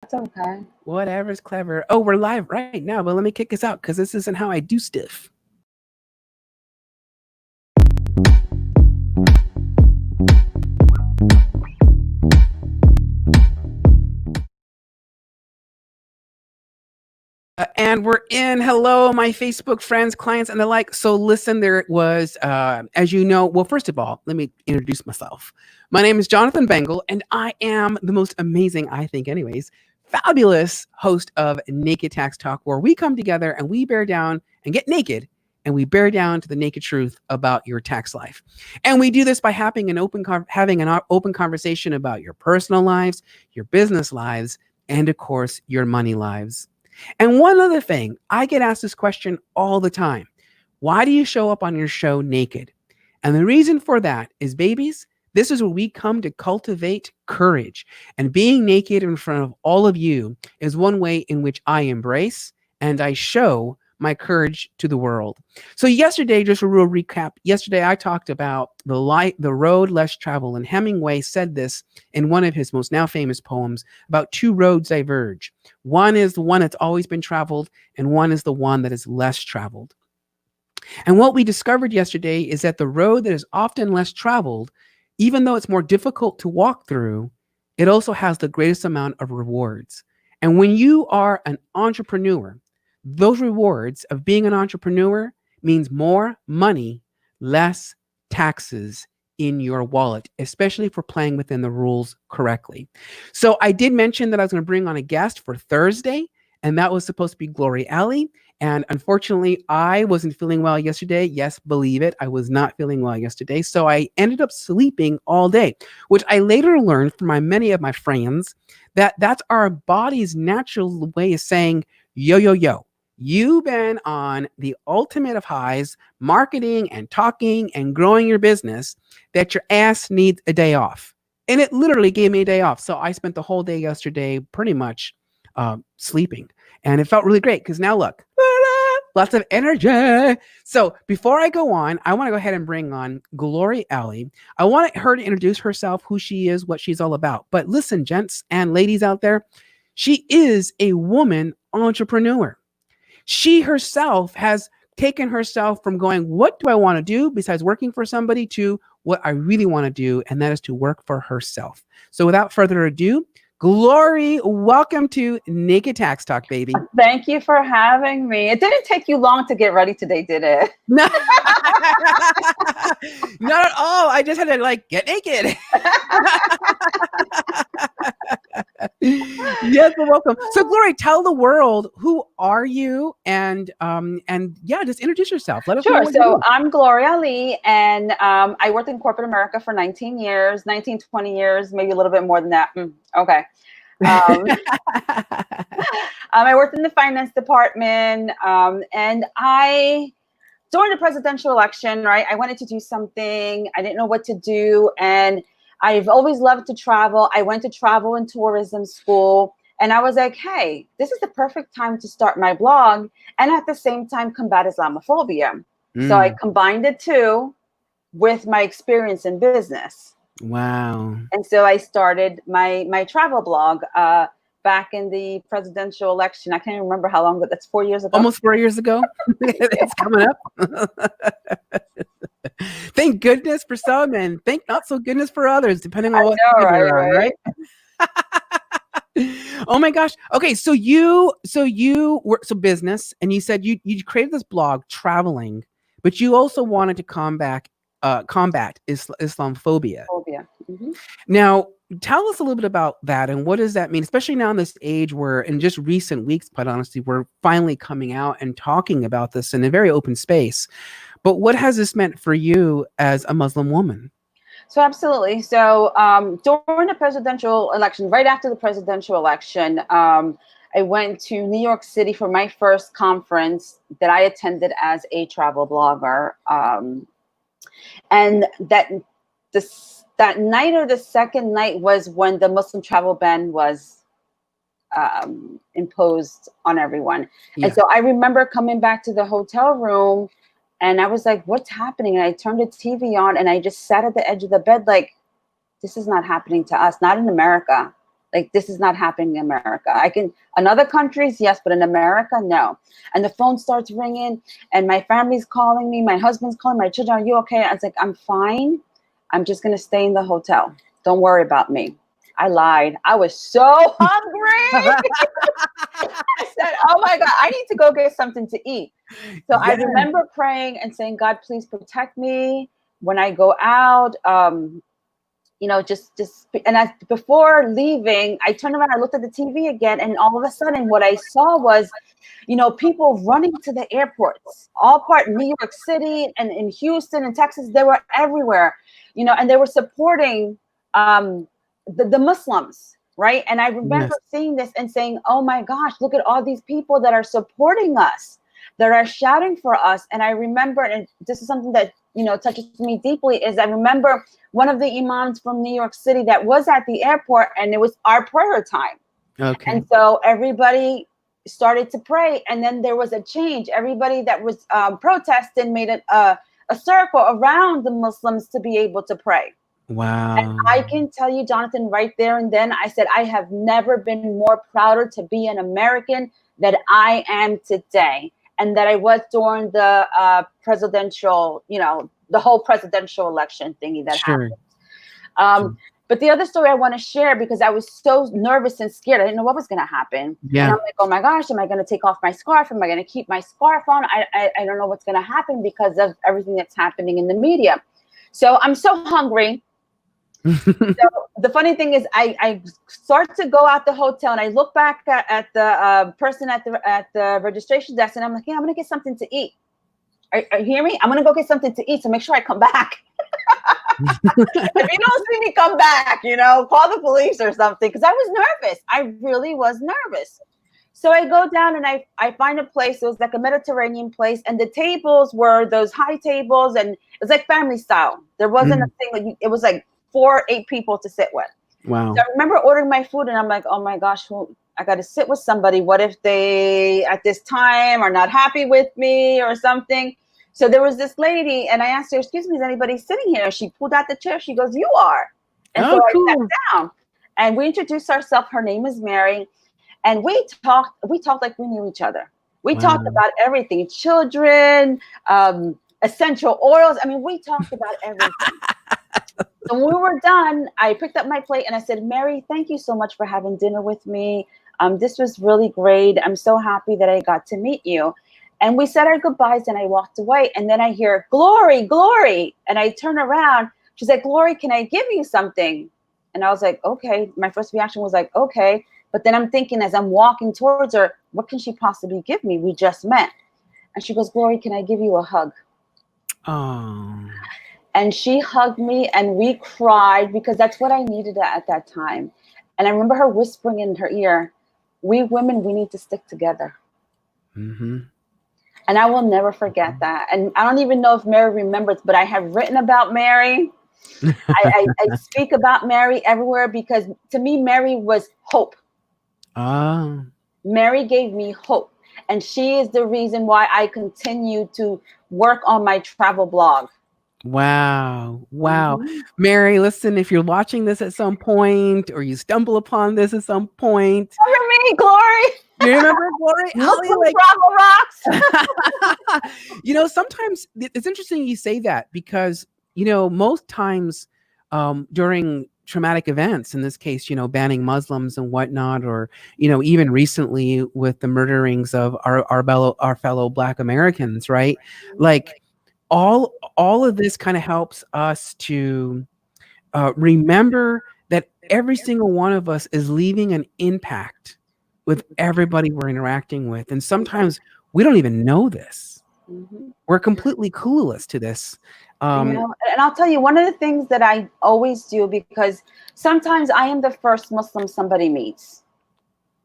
That's okay. Whatever's clever. Oh, we're live right now, but let me kick us out because this isn't how I do stuff. And we're in. Hello, my Facebook friends, clients, and the like. So, listen, there was, as you know, well, first of all, let me introduce myself. My name is Jonathan Bengal, and I am the most amazing, I think, anyways, fabulous host of Naked Tax Talk, where we come together and we bear down and get naked and we bear down to the naked truth about your tax life. And we do this by having an open conversation about your personal lives, your business lives, and of course, your money lives. And one other thing, I get asked this question all the time. Why do you show up on your show naked? And the reason for that is, babies, this is where we come to cultivate courage. And being naked in front of all of you is one way in which I embrace and I show my courage to the world. So yesterday, just a real recap. Yesterday, I talked about the road less traveled, and Hemingway said this in one of his most now famous poems about two roads diverge. One is the one that's always been traveled, and one is the one that is less traveled. And what we discovered yesterday is that the road that is often less traveled, even though it's more difficult to walk through, it also has the greatest amount of rewards. And when you are an entrepreneur, those rewards of being an entrepreneur means more money, less taxes in your wallet, especially for playing within the rules correctly. So I did mention that I was going to bring on a guest for Thursday, and that was supposed to be Glori Alley. And unfortunately, I wasn't feeling well yesterday. Yes, believe it, I was not feeling well yesterday. So I ended up sleeping all day, which I later learned from many of my friends that that's our body's natural way of saying, yo, yo, yo. You've been on the ultimate of highs, marketing and talking and growing your business, that your ass needs a day off. And it literally gave me a day off. So I spent the whole day yesterday pretty much sleeping. And it felt really great because now look, lots of energy. So before I go on, I want to go ahead and bring on Glori Alley. I want her to introduce herself, who she is, what she's all about. But listen, gents and ladies out there, she is a woman entrepreneur. She herself has taken herself from going, what do I want to do besides working for somebody, to what I really want to do, and that is to work for herself. So without further ado, Glori, welcome to Naked Tax Talk, baby. Thank you for having me. It didn't take you long to get ready today, did it? No, not at all. I just had to get naked. Yes, well, welcome. So, Glori, tell the world, who are you, and yeah, just introduce yourself. Let us know Sure. what you So do. I'm Gloria Lee, and I worked in corporate America for 19 years, 19, 20 years, maybe a little bit more than that. Okay. I worked in the finance department, and during the presidential election, right, I wanted to do something. I didn't know what to do, and I've always loved to travel. I went to travel and tourism school, and I was like, hey, this is the perfect time to start my blog and at the same time combat Islamophobia. So I combined the two with my experience in business. Wow. And so I started my travel blog back in the presidential election. I can't even remember how long, but that's 4 years ago. Almost 4 years ago. It's coming up. Thank goodness for some, and thank not so goodness for others, depending on what side you're on, right? Oh my gosh. Okay, so you work business, and you said you created this blog traveling, but you also wanted to combat Islamophobia. Mm-hmm. Now, tell us a little bit about that, and what does that mean, especially now in this age where, in just recent weeks, quite honestly, we're finally coming out and talking about this in a very open space. But what has this meant for you as a Muslim woman? So absolutely. So during the presidential election, right after the presidential election, I went to New York City for my first conference that I attended as a travel blogger. And that night or the second night was when the Muslim travel ban was imposed on everyone. Yeah. And so I remember coming back to the hotel room, and I was like, what's happening? And I turned the TV on, and I just sat at the edge of the bed like, this is not happening to us, not in America. Like, this is not happening in America. In other countries, yes, but in America, no. And the phone starts ringing, and my family's calling me, my husband's calling, my children, are you okay? I was like, I'm fine. I'm just going to stay in the hotel. Don't worry about me. I lied. I was so hungry. I said, oh my God, I need to go get something to eat. So I remember praying and saying, God, please protect me when I go out. And before leaving, I turned around, I looked at the TV again, and all of a sudden what I saw was, people running to the airports, all part New York City and in Houston and Texas. They were everywhere, and they were supporting the Muslims, right? And I remember seeing this and saying, oh my gosh, look at all these people that are supporting us, that are shouting for us. And I remember, and this is something that touches me deeply, is I remember one of the imams from New York City that was at the airport, and it was our prayer time. Okay. And so everybody started to pray, and then there was a change. Everybody that was protesting made a circle around the Muslims to be able to pray. Wow. And I can tell you, Jonathan, right there and then, I said, I have never been more prouder to be an American than I am today. And that I was during the presidential, the whole presidential election thingy that happened. But the other story I want to share, because I was so nervous and scared, I didn't know what was going to happen. Yeah. And I'm like, oh my gosh, am I going to take off my scarf? Am I going to keep my scarf on? I don't know what's going to happen because of everything that's happening in the media. So I'm so hungry. So the funny thing is, I start to go out the hotel, and I look back at the person at the registration desk, and I'm like, yeah, I'm gonna get something to eat. Are you hear me? I'm gonna go get something to eat to make sure I come back. If you don't see me come back, call the police or something, because I was nervous. I really was nervous. So I go down and I find a place. It was like a Mediterranean place, and the tables were those high tables, and it was like family style. There wasn't a thing like it was like 4 or 8 people to sit with. Wow. So I remember ordering my food, and I'm like, oh my gosh, I got to sit with somebody. What if they at this time are not happy with me or something? So there was this lady, and I asked her, excuse me, is anybody sitting here? She pulled out the chair. She goes, you are. And so I sat down, and we introduced ourselves. Her name is Mary. And we talked like we knew each other. We talked about everything, children, essential oils. I mean, we talked about everything. So when we were done, I picked up my plate and I said, Mary, thank you so much for having dinner with me. This was really great. I'm so happy that I got to meet you. And we said our goodbyes, and I walked away. And then I hear, Glori, Glori. And I turn around. She's like, Glori, can I give you something? And I was like, okay. My first reaction was like, okay. But then I'm thinking, as I'm walking towards her, what can she possibly give me? We just met. And she goes, Glori, can I give you a hug? Oh. And she hugged me, and we cried, because that's what I needed at that time. And I remember her whispering in her ear, we women, we need to stick together. Mm-hmm. And I will never forget that. And I don't even know if Mary remembers, but I have written about Mary. I speak about Mary everywhere, because to me, Mary was hope. Mary gave me hope. And she is the reason why I continue to work on my travel blog. Wow. Mm-hmm. Mary, listen, if you're watching this at some point, or you stumble upon this at some point. Remember me, Glori? You remember Glori? Travel rocks. Sometimes it's interesting you say that, because, most times during traumatic events, in this case, banning Muslims and whatnot, or, even recently with the murderings of our fellow Black Americans, right? Like, all of this kind of helps us to remember that every single one of us is leaving an impact with everybody we're interacting with. And sometimes we don't even know this. Mm-hmm. We're completely clueless to this. And I'll tell you, one of the things that I always do, because sometimes I am the first Muslim somebody meets,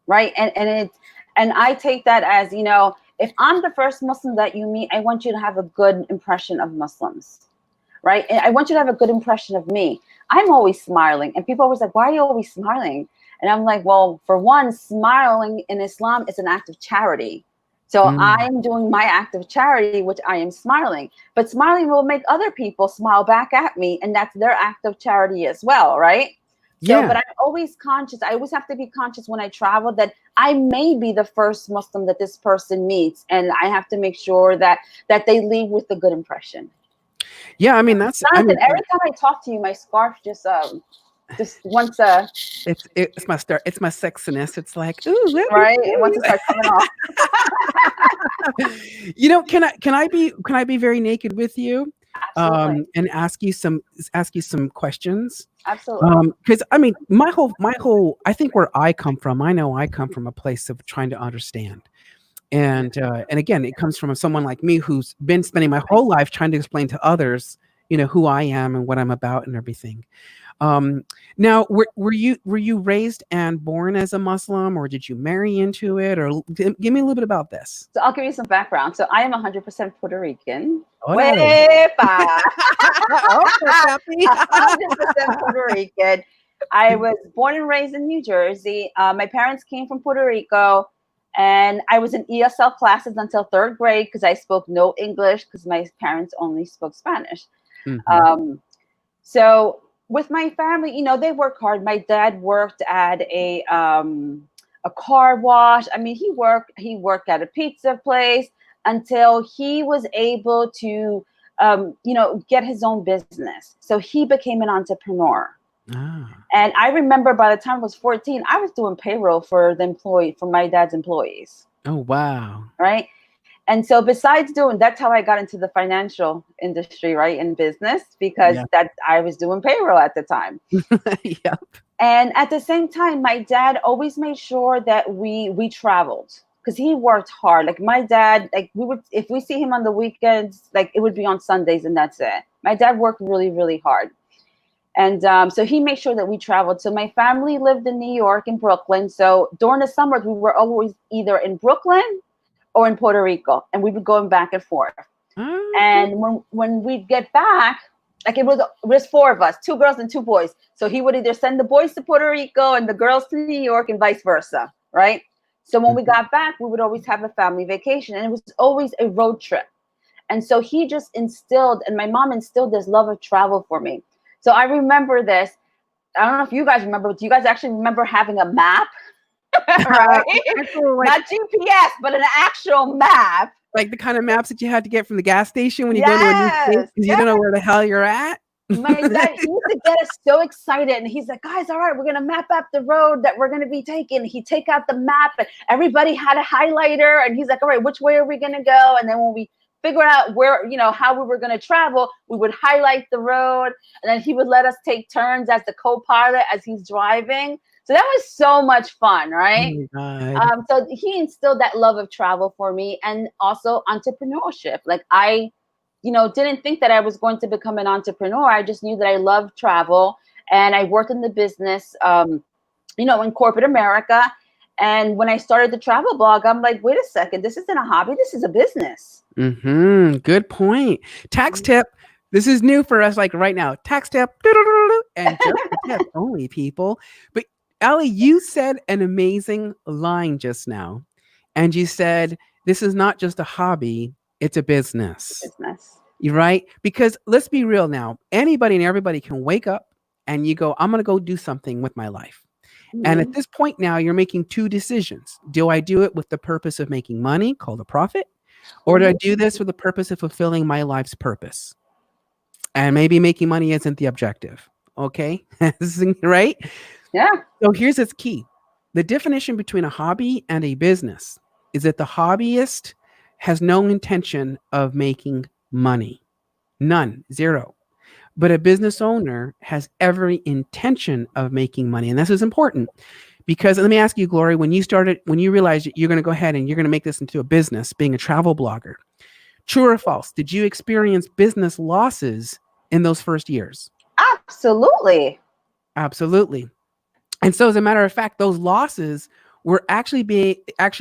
right? And I take that as, if I'm the first Muslim that you meet, I want you to have a good impression of Muslims, right? And I want you to have a good impression of me. I'm always smiling, and people are always like, why are you always smiling? And I'm like, well, for one, smiling in Islam is an act of charity. So I'm doing my act of charity, which I am smiling. But smiling will make other people smile back at me, and that's their act of charity as well, right? So, Yeah. but I'm always conscious. I always have to be conscious when I travel that I may be the first Muslim that this person meets, and I have to make sure that they leave with a good impression. Yeah. I mean, that's, I Jonathan, mean, every time I talk to you, my scarf just wants it's my start. It's my sexiness. It's like, ooh, let me right. It wants to see. start coming off. You know, can I be very naked with you, Absolutely, and ask you some questions? absolutely. Because I mean, my whole, I think where I come from, I know I come from a place of trying to understand. And again, it comes from someone like me who's been spending my whole life trying to explain to others, who I am and what I'm about and everything. Now, were you raised and born as a Muslim, or did you marry into it, or give me a little bit about this? So I'll give you some background. So I am 100% Puerto Rican. Órale. Wepa. Okay, papi. 100% Puerto Rican. I was born and raised in New Jersey. My parents came from Puerto Rico, and I was in ESL classes until third grade because I spoke no English because my parents only spoke Spanish. Mhm. So with my family, they work hard. My dad worked at a car wash. I mean, he worked at a pizza place until he was able to get his own business. So he became an entrepreneur. Ah. And I remember by the time I was 14, I was doing payroll for my dad's employees, Oh, wow. right? And so besides that's how I got into the financial industry, right, in business, because Yeah. that I was doing payroll at the time. Yeah. And at the same time, my dad always made sure that we traveled because he worked hard. Like my dad, like we would, if we see him on the weekends, like it would be on Sundays and that's it. My dad worked really, really hard. And so he made sure that we traveled. So my family lived in New York and Brooklyn. So during the summers, we were always either in Brooklyn or in Puerto Rico, and we would go back and forth. Okay. And when we'd get back, like it was four of us, two girls and two boys. So he would either send the boys to Puerto Rico and the girls to New York and vice versa, right? So when we Mhm. got back, we would always have a family vacation, and it was always a road trip. And so he just instilled, and my mom instilled this love of travel for me. So I remember this. I don't know if you guys remember, but do you guys actually remember having a map? Right? Actual, Not GPS, but an actual map. like the kind of maps that you had to get from the gas station when you go to a new state Yes. because you Yes. don't know where the hell you're at. My dad, he used to get us so excited, and he's like, guys, all right, we're gonna map out the road that we're gonna be taking. He'd take out the map, and everybody had a highlighter, and he's like, all right, which way are we gonna go? And then when we figured out how we were gonna travel, we would highlight the road, and then he would let us take turns as the co-pilot as he's driving. So that was so much fun, Oh right? my God. So he instilled that love of travel for me, and also entrepreneurship. Like I didn't think that I was going to become an entrepreneur. I just knew that I loved travel, and I worked in the business, in corporate America. And when I started the travel blog, I'm like, wait a second, this isn't a hobby. This is a business. Good point. Tax tip. This is new for us, like right now. Tax tip. And just the tip only, people. But Ali, you said an amazing line just now. And you said, this is not just a hobby, it's a business. Business. You're right. Because let's be real now. Anybody and everybody can wake up and you go, I'm going to go do something with my life. And at Mhm. this point now, you're making two decisions. Do I do it with the purpose of making money, called a profit? Or do I Mhm. do this for the purpose of fulfilling my life's purpose? And maybe making money isn't the objective. Okay. Right. Yeah. So here's its key. The definition between a hobby and a business is that the hobbyist has no intention of making money. None. Zero. But a business owner has every intention of making money. And this is important because let me ask you, Glori, when you realized that you're going to go ahead and you're going to make this into a business, being a travel blogger, true or false, did you experience business losses in those first years? Absolutely. Absolutely. And so as a matter of fact, those losses were actually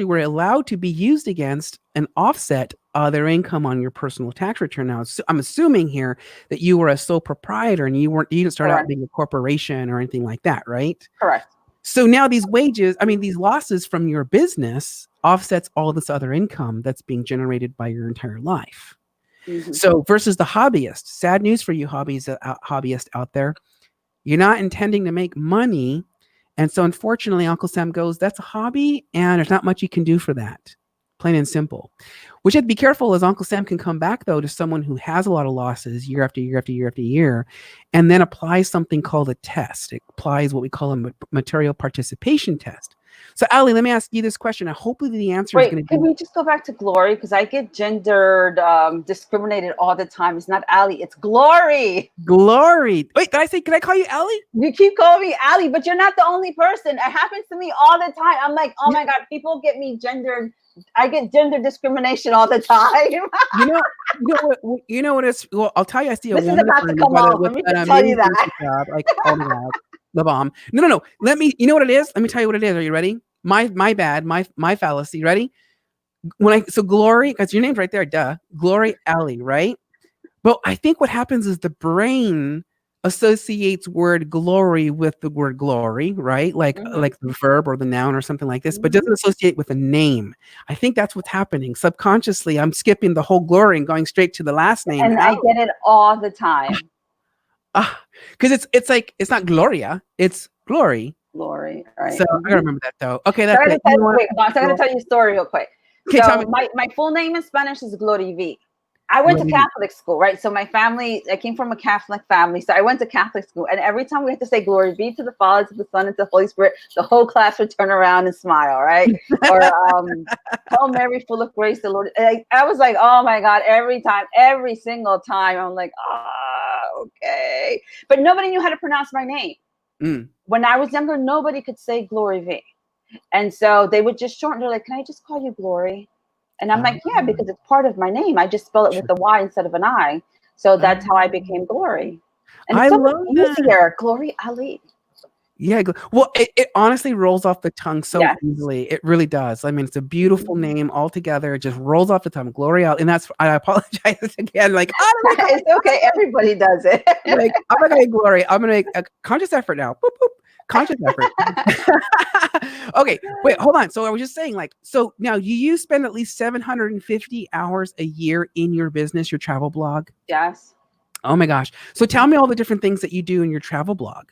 were allowed to be used against and offset their income on your personal tax return. Now, I'm assuming here that you were a sole proprietor and you didn't start out Correct. being a corporation or anything like that, right? Correct. So now these losses from your business offsets all this other income that's being generated by your entire life. Mhm. So versus the hobbyist, sad news for you hobbyists out there. You're not intending to make money. And so unfortunately, Uncle Sam goes, that's a hobby, and there's not much you can do for that. Plain and simple. Which you have to be careful, as Uncle Sam can come back, though, to someone who has a lot of losses year after year after year after year, and then applies something called a test. It applies what we call a material participation test. So, Ali, let me ask you this question. And hopefully the answer is going to be... Can we just go back to Glori? Because I get gendered, discriminated all the time. It's not Ali, it's Glori. Glori. Wait, can I call you Ali? You keep calling me Ali, but you're not the only person. It happens to me all the time. I'm like, oh my God, people get me gendered. I get gender discrimination all the time. you know what it's... Well, I'll tell you, I see a this is woman about to come off. Let me just tell you that. Job. Like, oh my God. The bomb. No. You know what it is? Let me tell you what it is. Are you ready? My bad. My fallacy. Ready? So Glori, because your name's right there, duh. Glori Ali, right? But I think what happens is the brain associates word glory with the word glory, right? Like the verb or the noun or something like this, but doesn't associate with a name. I think that's what's happening. Subconsciously, I'm skipping the whole glory and going straight to the last name. And I get it all the time. Because it's like, it's not Gloria, it's Glori. Glori, right? So I gotta remember that though. Okay, that's it. I'm gonna tell you a story real quick. Okay, so my full name in Spanish is Glori V. I went to Catholic school, right? So my family, I came from a Catholic family. So I went to Catholic school. And every time we had to say glory be to the Father, to the Son, and to the Holy Spirit, the whole class would turn around and smile, right? Or, Hail Mary, full of grace, the Lord. I was like, oh my God, every single time. I'm like, okay. But nobody knew how to pronounce my name. When I was younger, nobody could say Glori V. And so they would just shorten. They're like, can I just call you Glori? And I'm like, yeah, because it's part of my name. I just spell it with a Y instead of an I. So that's how I became Glori. And it's so easier. Glori Ali. Yeah. Well, it honestly rolls off the tongue so easily. It really does. I mean, it's a beautiful name altogether. It just rolls off the tongue. Glori Ali. And I apologize again. Like, it's okay. Everybody does it. Like, I'm not going to Glori. I'm going to make a conscious effort now. Boop, boop. Conscious effort. Okay, wait, hold on. So I was just saying, like, so now you spend at least 750 hours a year in your business, your travel blog? Yes. Oh my gosh. So tell me all the different things that you do in your travel blog.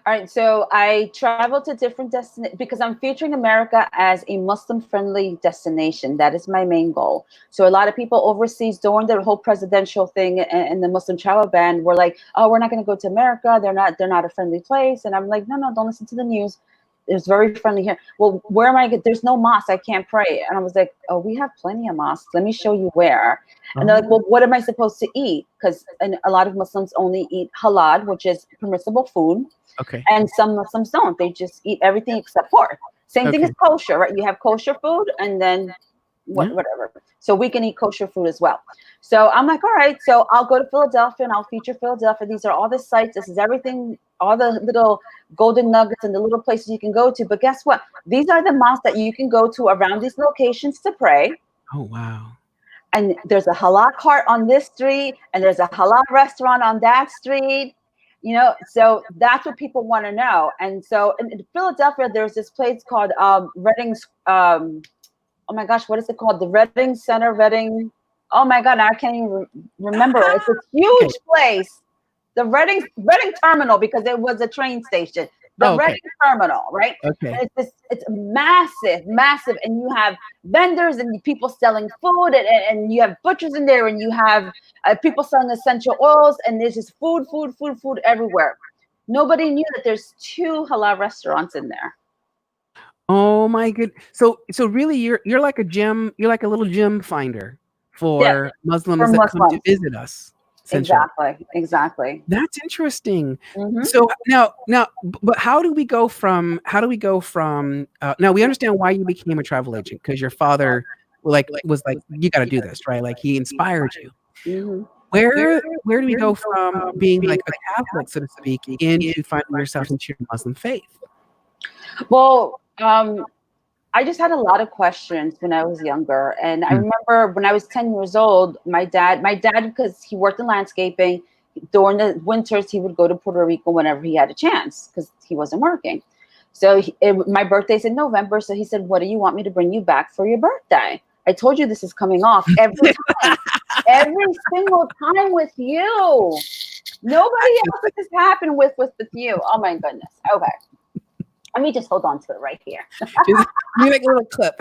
All right, so I travel to different destinations because I'm featuring America as a Muslim-friendly destination. That is my main goal. So a lot of people overseas during the whole presidential thing and the Muslim travel ban were like, "Oh, we're not going to go to America. They're not a friendly place." And I'm like, "No, don't listen to the news. It's very friendly here." Well, where am I? There's no mosque. I can't pray. And I was like, "Oh, we have plenty of mosques. Let me show you where." And they're like, "Well, what am I supposed to eat?" Because a lot of Muslims only eat halal, which is permissible food. Okay. And some Muslims don't. They just eat everything except pork. Same thing as kosher, right? You have kosher food and then whatever. So we can eat kosher food as well. So I'm like, all right, so I'll go to Philadelphia and I'll feature Philadelphia. These are all the sites. This is everything, all the little golden nuggets and the little places you can go to. But guess what? These are the mosques that you can go to around these locations to pray. Oh, wow. And there's a halal cart on this street and there's a halal restaurant on that street. You know, so that's what people want to know. And so in Philadelphia, there's this place called Redding's. Oh my gosh, what is it called? The Redding Center, Redding. Oh my God, now I can't even remember. It's a huge place. The Redding Terminal, because it was a train station. The Redding Terminal, right? Okay. And it's massive, and you have vendors and people selling food, and you have butchers in there, and you have people selling essential oils, and there's just food everywhere. Nobody knew that there's 2 halal restaurants in there. Oh my good. So really, you're like a gym. You're like a little gym finder for Muslims that come to visit us. Exactly. That's interesting. So now, but how do we go from? Now we understand why you became a travel agent, because your father was like, you got to do this, right? Like he inspired you. Where do we go from being like a Catholic, so to speak, into finding yourself into your Muslim faith? Well, I just had a lot of questions when I was younger. And I remember when I was 10 years old, my dad, because he worked in landscaping, during the winters, he would go to Puerto Rico whenever he had a chance because he wasn't working. So my birthday's in November. So he said, "What do you want me to bring you back for your birthday?" I told you this is coming off every time, every single time with you. Nobody else that this happened with you. Oh my goodness. Okay. Let me just hold on to it right here. Just you make a little clip.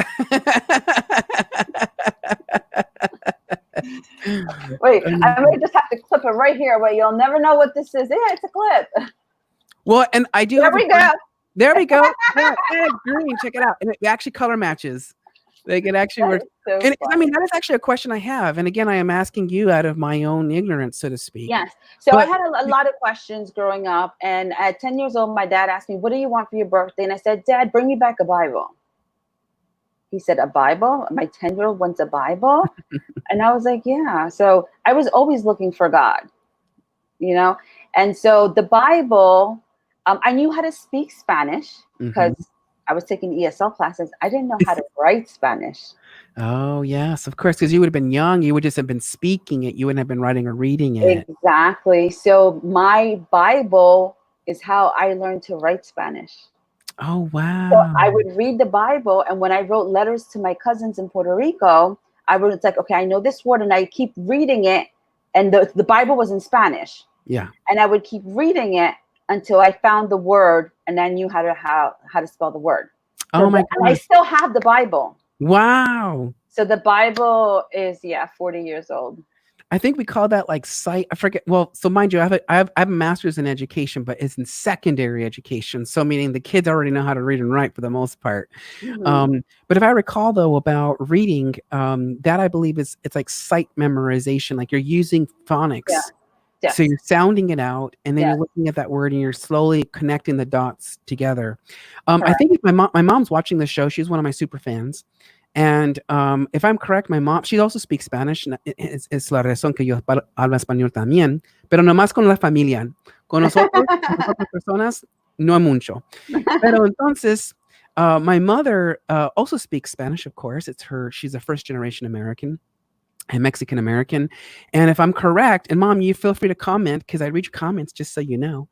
Wait, I may just have to clip it right here where you'll never know what this is. Yeah, it's a clip. Well, and I do There have we go. There we go. Yeah, and it's green. Check it out. And it actually color matches. They can actually work. So And I mean, funny. that is actually a question I have. And again, I am asking you out of my own ignorance, so to speak. Yes. So I But had a lot of questions growing up. And at 10 years old, my dad asked me, what do you want for your birthday? And I said, Dad, bring me back a Bible. He said, a Bible? My 10-year-old wants a Bible? And I was like, yeah. So I was always looking for God, you know? And so the Bible, I knew how to speak Spanish because I was taking ESL classes. I didn't know how to write Spanish. Oh, yes, of course, because you would have been young. You would just have been speaking it. You wouldn't have been writing or reading it. Exactly. So my Bible is how I learned to write Spanish. Oh, So wow. I would read the Bible, and when I wrote letters to my cousins in Puerto Rico, I would, it's like, okay, I know this word, and I keep reading it, and the Bible was in Spanish. Yeah. And I would keep reading it until I found the word, and I knew how to spell the word. So Oh, my and I gosh. still have the Bible. Wow. So the Bible is 40 years old. I think we call that like sight. I forget. Well, so mind you, I have a master's in education, but it's in secondary education. So meaning the kids already know how to read and write for the most part. But if I recall though about reading, that I believe it's like sight memorization. Like you're using phonics. Yeah. Yes. So you're sounding it out, and then Yes. you're looking at that word, and you're slowly connecting the dots together. I think if my mom's watching the show, she's one of my super fans. And if I'm correct, my mom, she also speaks Spanish. Es la razón que yo hablo español también, pero nomás con la familia. Con nosotros, con otras personas, no mucho. Pero entonces, my mother also speaks Spanish, of course. She's a first generation American and Mexican American. And if I'm correct, and Mom, you feel free to comment because I read your comments just so you know.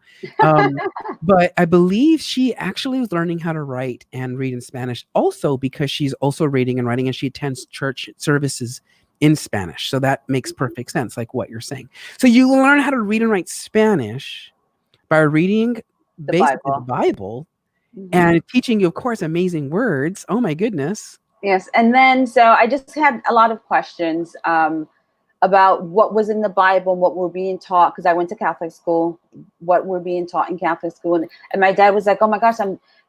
But I believe she actually was learning how to write and read in Spanish also because she's also reading and writing, and she attends church services in Spanish. So that makes perfect sense, like what you're saying. So you learn how to read and write Spanish by reading basically the Bible and teaching you, of course, amazing words. Oh my goodness. Yes. And then, so I just had a lot of questions about what was in the Bible and what we're being taught. Because I went to Catholic school, what we're being taught in Catholic school. And my dad was like, oh my gosh,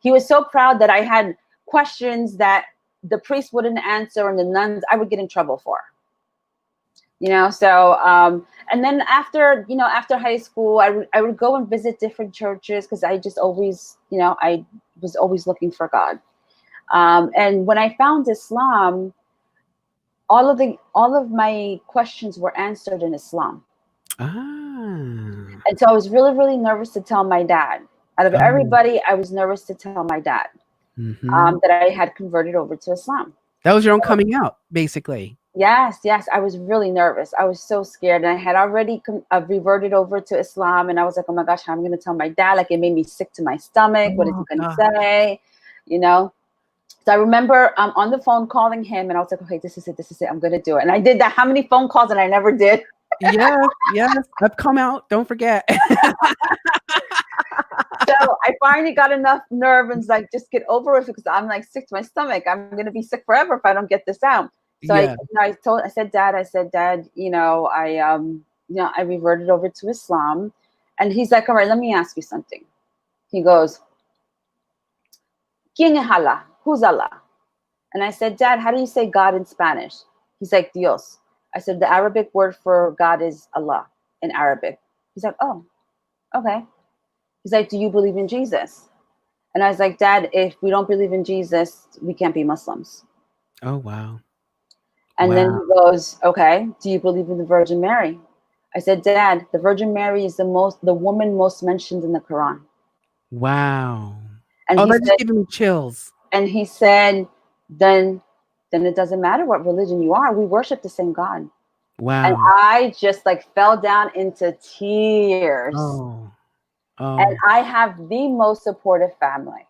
he was so proud that I had questions that the priest wouldn't answer and the nuns, I would get in trouble for. So, and then after high school, I would go and visit different churches because I just always, I was always looking for God. And when I found Islam, all of my questions were answered in Islam. And so I was really, really nervous to tell my dad. Out of everybody, I was nervous to tell my dad that I had converted over to Islam. That was your own coming out, basically. Yes. I was really nervous. I was so scared. And I had already reverted over to Islam. And I was like, oh my gosh, how am I going to tell my dad? Like, it made me sick to my stomach. What is he going to say? So I remember on the phone calling him, and I was like, okay, this is it. I'm going to do it. And I did that. How many phone calls? And I never did. Yes. I've come out. Don't forget. So I finally got enough nerve and like, just get over it because I'm like sick to my stomach. I'm going to be sick forever if I don't get this out. So I said, Dad, I reverted over to Islam. And he's like, all right, let me ask you something. He goes, ¿Quién es Allah? Who's Allah? And I said, Dad, how do you say God in Spanish? He's like, Dios. I said, the Arabic word for God is Allah in Arabic. He's like, oh, okay. He's like, do you believe in Jesus? And I was like, Dad, if we don't believe in Jesus, we can't be Muslims. Oh, wow. And then he goes, okay, do you believe in the Virgin Mary? I said, Dad, the Virgin Mary is the woman most mentioned in the Quran. Wow. And that's just giving me chills. And he said, then it doesn't matter what religion you are. We worship the same God. Wow. And I just like fell down into tears. Oh. And I have the most supportive family.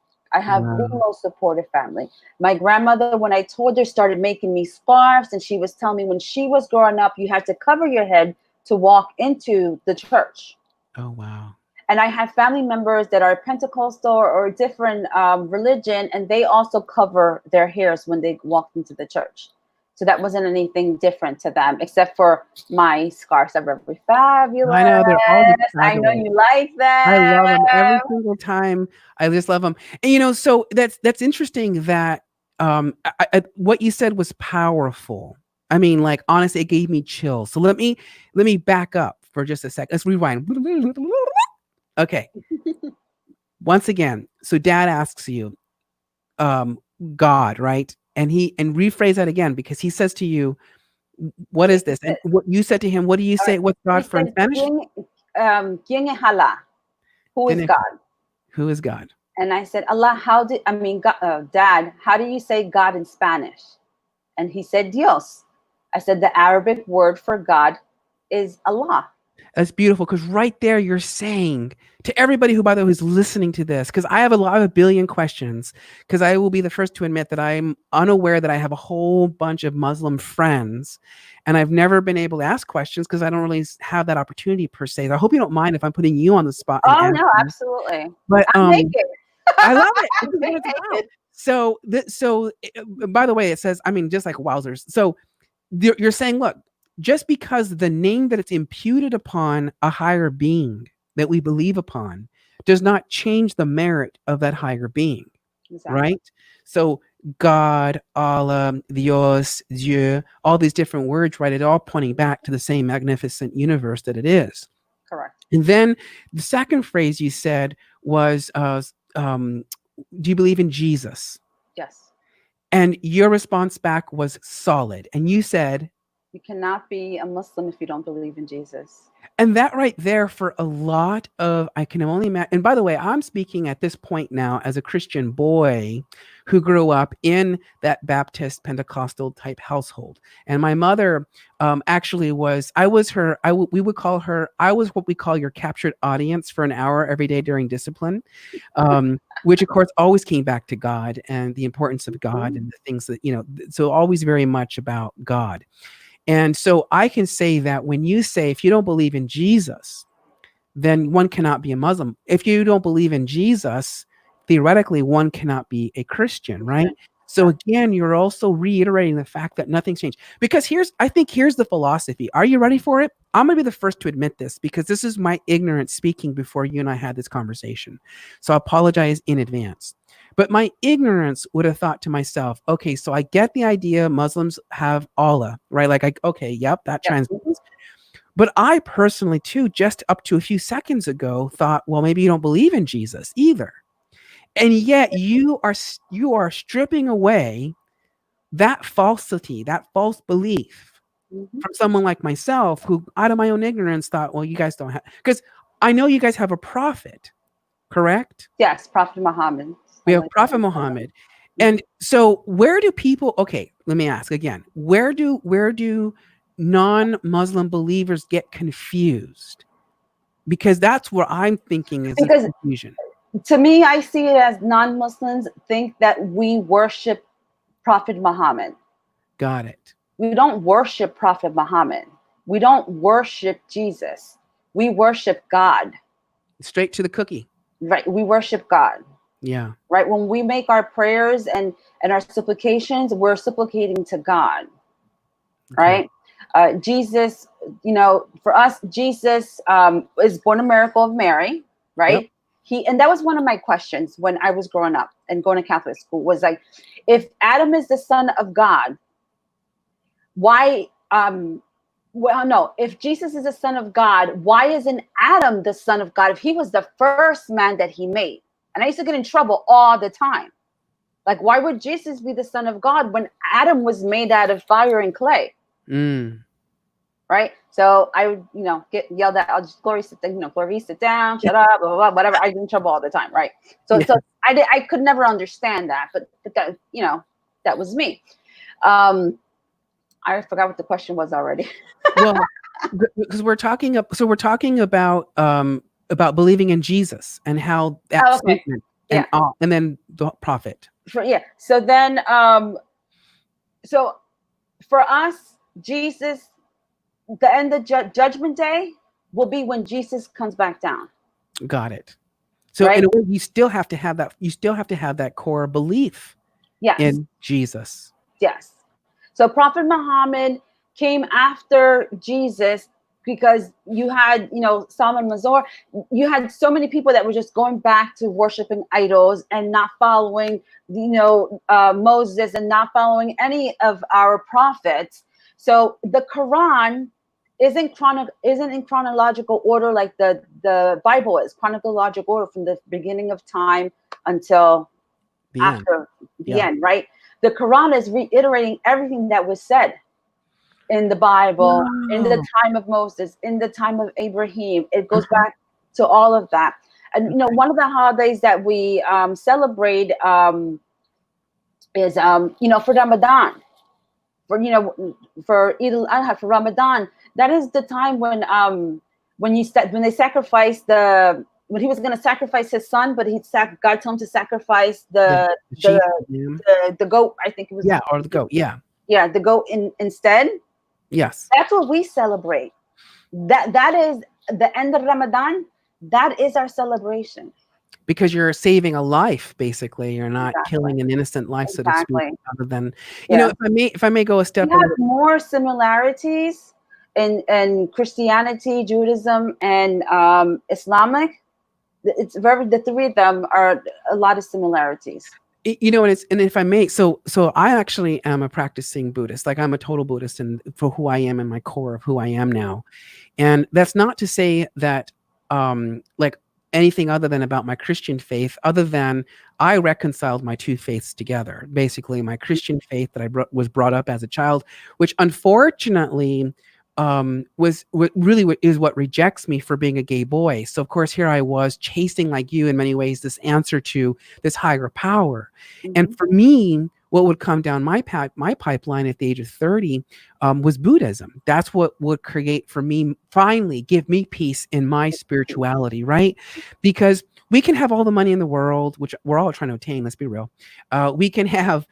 My grandmother, when I told her, started making me scarves, and she was telling me when she was growing up, you had to cover your head to walk into the church. Oh, wow. And I have family members that are Pentecostal or different religion, and they also cover their hairs when they walk into the church. So that wasn't anything different to them, except for my scarves are very fabulous. I know they're all I know fabulous. you like I love them every them. single time. I just love them. And so that's interesting that what you said was powerful. I mean, like honestly, it gave me chills. So let me back up for just a sec. Let's rewind. Okay. Once again, so dad asks you, God, right? And rephrase that again because he says to you, what is this? And what you said to him, what do you say? What's God He for in said, Spanish? "¿Quién es Allah? Who is God?" Who is God? And I said, Allah, God, Dad, how do you say God in Spanish? And he said, Dios. I said, the Arabic word for God is Allah. That's beautiful because right there you're saying to everybody who, by the way, who's listening to this, because I have a billion questions, because I will be the first to admit that I'm unaware that I have a whole bunch of Muslim friends, and I've never been able to ask questions because I don't really have that opportunity per se. I hope you don't mind if I'm putting you on the spot. Oh no, absolutely. But I'm naked. I love it. This is what it's about. So by the way, it says, I mean, just like wowzers. So you're saying, look, just because the name that it's imputed upon a higher being that we believe upon does not change the merit of that higher being, Exactly. right? So God, Allah, Dios, Dieu, all these different words, right? It all pointing back to the same magnificent universe that it is. Correct. And then the second phrase you said was, do you believe in Jesus? Yes. And your response back was solid. And you said, you cannot be a Muslim if you don't believe in Jesus. And that right there for a lot of, I can only imagine. And by the way, I'm speaking at this point now as a Christian boy who grew up in that Baptist Pentecostal type household. And my mother actually was, we would call her, I was what we call your captured audience for an hour every day during discipline, which of course always came back to God and the importance of God and the things that, so always very much about God. And so I can say that when you say, if you don't believe in Jesus, then one cannot be a Muslim. If you don't believe in Jesus, theoretically, one cannot be a Christian, right? So again, you're also reiterating the fact that nothing's changed. Because I think here's the philosophy. Are you ready for it? I'm going to be the first to admit this because this is my ignorance speaking before you and I had this conversation. So I apologize in advance. But my ignorance would have thought to myself, okay, so I get the idea Muslims have Allah, right? Like, okay, yep, that translates. But I personally, too, just up to a few seconds ago, thought, well, maybe you don't believe in Jesus either. And yet you are stripping away that falsity, that false belief from someone like myself who, out of my own ignorance, thought, well, you guys don't have, because I know you guys have a prophet, correct? Yes, Prophet Muhammad. We have Prophet Muhammad. And so where do people, okay, let me ask again, where do non-Muslim believers get confused? Because that's what I'm thinking is the confusion. To me, I see it as non-Muslims think that we worship Prophet Muhammad. Got it. We don't worship Prophet Muhammad. We don't worship Jesus. We worship God. Straight to the cookie. Right. We worship God. Yeah. Right. When we make our prayers and our supplications, we're supplicating to God. Okay. Right. Jesus, for us, Jesus is born a miracle of Mary. Right. Yep. And that was one of my questions when I was growing up and going to Catholic school was like, if Adam is the son of God, why, if Jesus is the son of God, why isn't Adam the son of God if he was the first man that he made? And I used to get in trouble all the time. Like, why would Jesus be the son of God when Adam was made out of fire and clay? Right? So I would, get yelled at. I'll just, Glori, sit down, Glori, sit down, shut up, blah, blah, blah, whatever. I get in trouble all the time, right? So I could never understand that, but that, that was me. I forgot what the question was already. Well, because we're talking about believing in Jesus and how that statement and then the prophet. So then, so for us, Jesus, the end of Judgment Day, will be when Jesus comes back down. Got it. So Right? in a way, you still have to have that. You still have to have that core belief Yes. in Jesus. Yes. So Prophet Muhammad came after Jesus because you had, Salman Mazur, you had so many people that were just going back to worshiping idols and not following, Moses, and not following any of our prophets. So the Quran isn't in chronological order like the Bible is, chronological order from the beginning of time until The end. after the Yeah. end, right? The Quran is reiterating everything that was said in the Bible, in the Wow. time of Moses, in the time of Abraham. It goes back to all of that. And one of the holidays that we celebrate is for Ramadan, for Eid al-Adha, for Ramadan. That is the time when they sacrifice when he was going to sacrifice his son, but God told him to sacrifice the goat. I think it was. Yeah, or the goat. Yeah. Yeah, the goat instead. Yes. That's what we celebrate. That is the end of Ramadan. That is our celebration. Because you're saving a life, basically. You're not Exactly. killing an innocent life, so to speak. Other than, Yeah. if I may go a step. We have more similarities in Christianity, Judaism, and Islamic. The three of them are a lot of similarities. And if I may, so I actually am a practicing Buddhist. Like, I'm a total Buddhist, and for who I am and my core of who I am now. And that's not to say that like anything other than about my Christian faith, other than I reconciled my two faiths together. Basically, my Christian faith that I was brought up as a child, which unfortunately is what rejects me for being a gay boy. So of course, here I was chasing, like you in many ways, this answer to this higher power. And for me, what would come down my pipeline at the age of 30 was Buddhism. That's what would create for me, finally give me peace in my spirituality, right? Because we can have all the money in the world, which we're all trying to obtain, let's be real. We can have,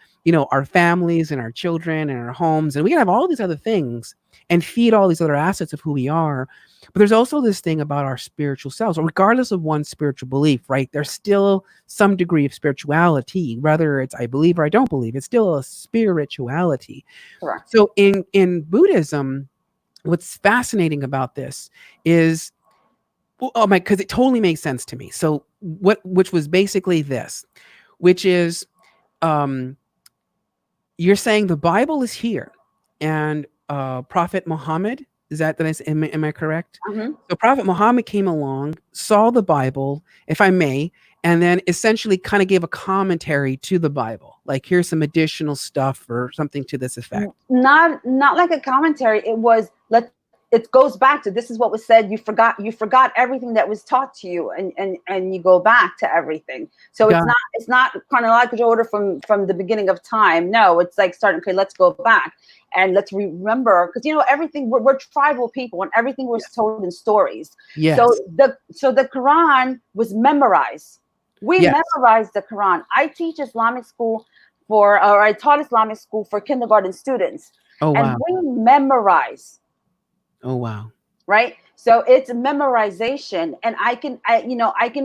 our families and our children and our homes, and we can have all these other things and feed all these other assets of who we are. But there's also this thing about our spiritual selves, regardless of one's spiritual belief, right? There's still some degree of spirituality, whether it's I believe or I don't believe. It's still a spirituality. Correct. So in Buddhism, what's fascinating about this is, because it totally makes sense to me. So which was basically this, which is, you're saying the Bible is here, and Prophet Muhammad, am I correct? So Prophet Muhammad came along, saw the Bible, if I may, and then essentially kind of gave a commentary to the Bible. Like, here's some additional stuff or something to this effect. Not like a commentary. It goes back to, this is what was said. You forgot everything that was taught to you, and you go back to everything. So it's not chronological order from the beginning of time. No, it's like starting. Okay, let's go back and let's remember, because everything, we're tribal people, and everything was told in stories. Yes. So the Quran was memorized. We memorized the Quran. I taught Islamic school for kindergarten students. Oh, wow. And we memorize. Oh, wow. Right. So it's memorization, and I can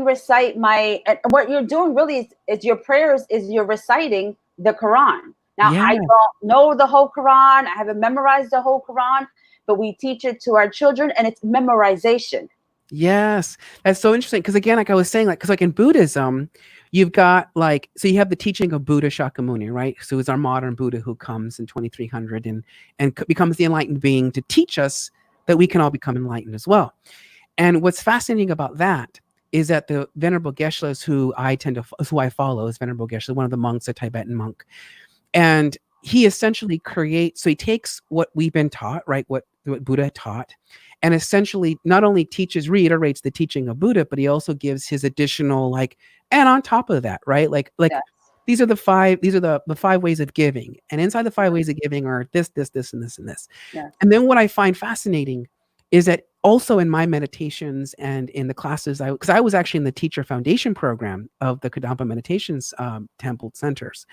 recite what you're doing really is your prayers, is you're reciting the Quran. Now, I don't know the whole Quran. I haven't memorized the whole Quran, but we teach it to our children, and it's memorization. Yes. That's so interesting. Because again, like I was saying, because in Buddhism, you've got so you have the teaching of Buddha Shakyamuni, right? So it's our modern Buddha who comes in 2300 and becomes the enlightened being to teach us that we can all become enlightened as well. And what's fascinating about that is that the Venerable Geshe, who I follow, is Venerable Geshe, one of the monks, a Tibetan monk. And he essentially he takes what we've been taught, right? What Buddha taught, and essentially not only reiterates the teaching of Buddha, but he also gives his additional, and on top of that, right? Yes. These are the five ways of giving. And inside the 5 ways of giving are this, and this, and this. Yes. And then what I find fascinating is that also in my meditations and in the classes, because I was actually in the teacher foundation program of the Kadampa Meditations Temple Centers.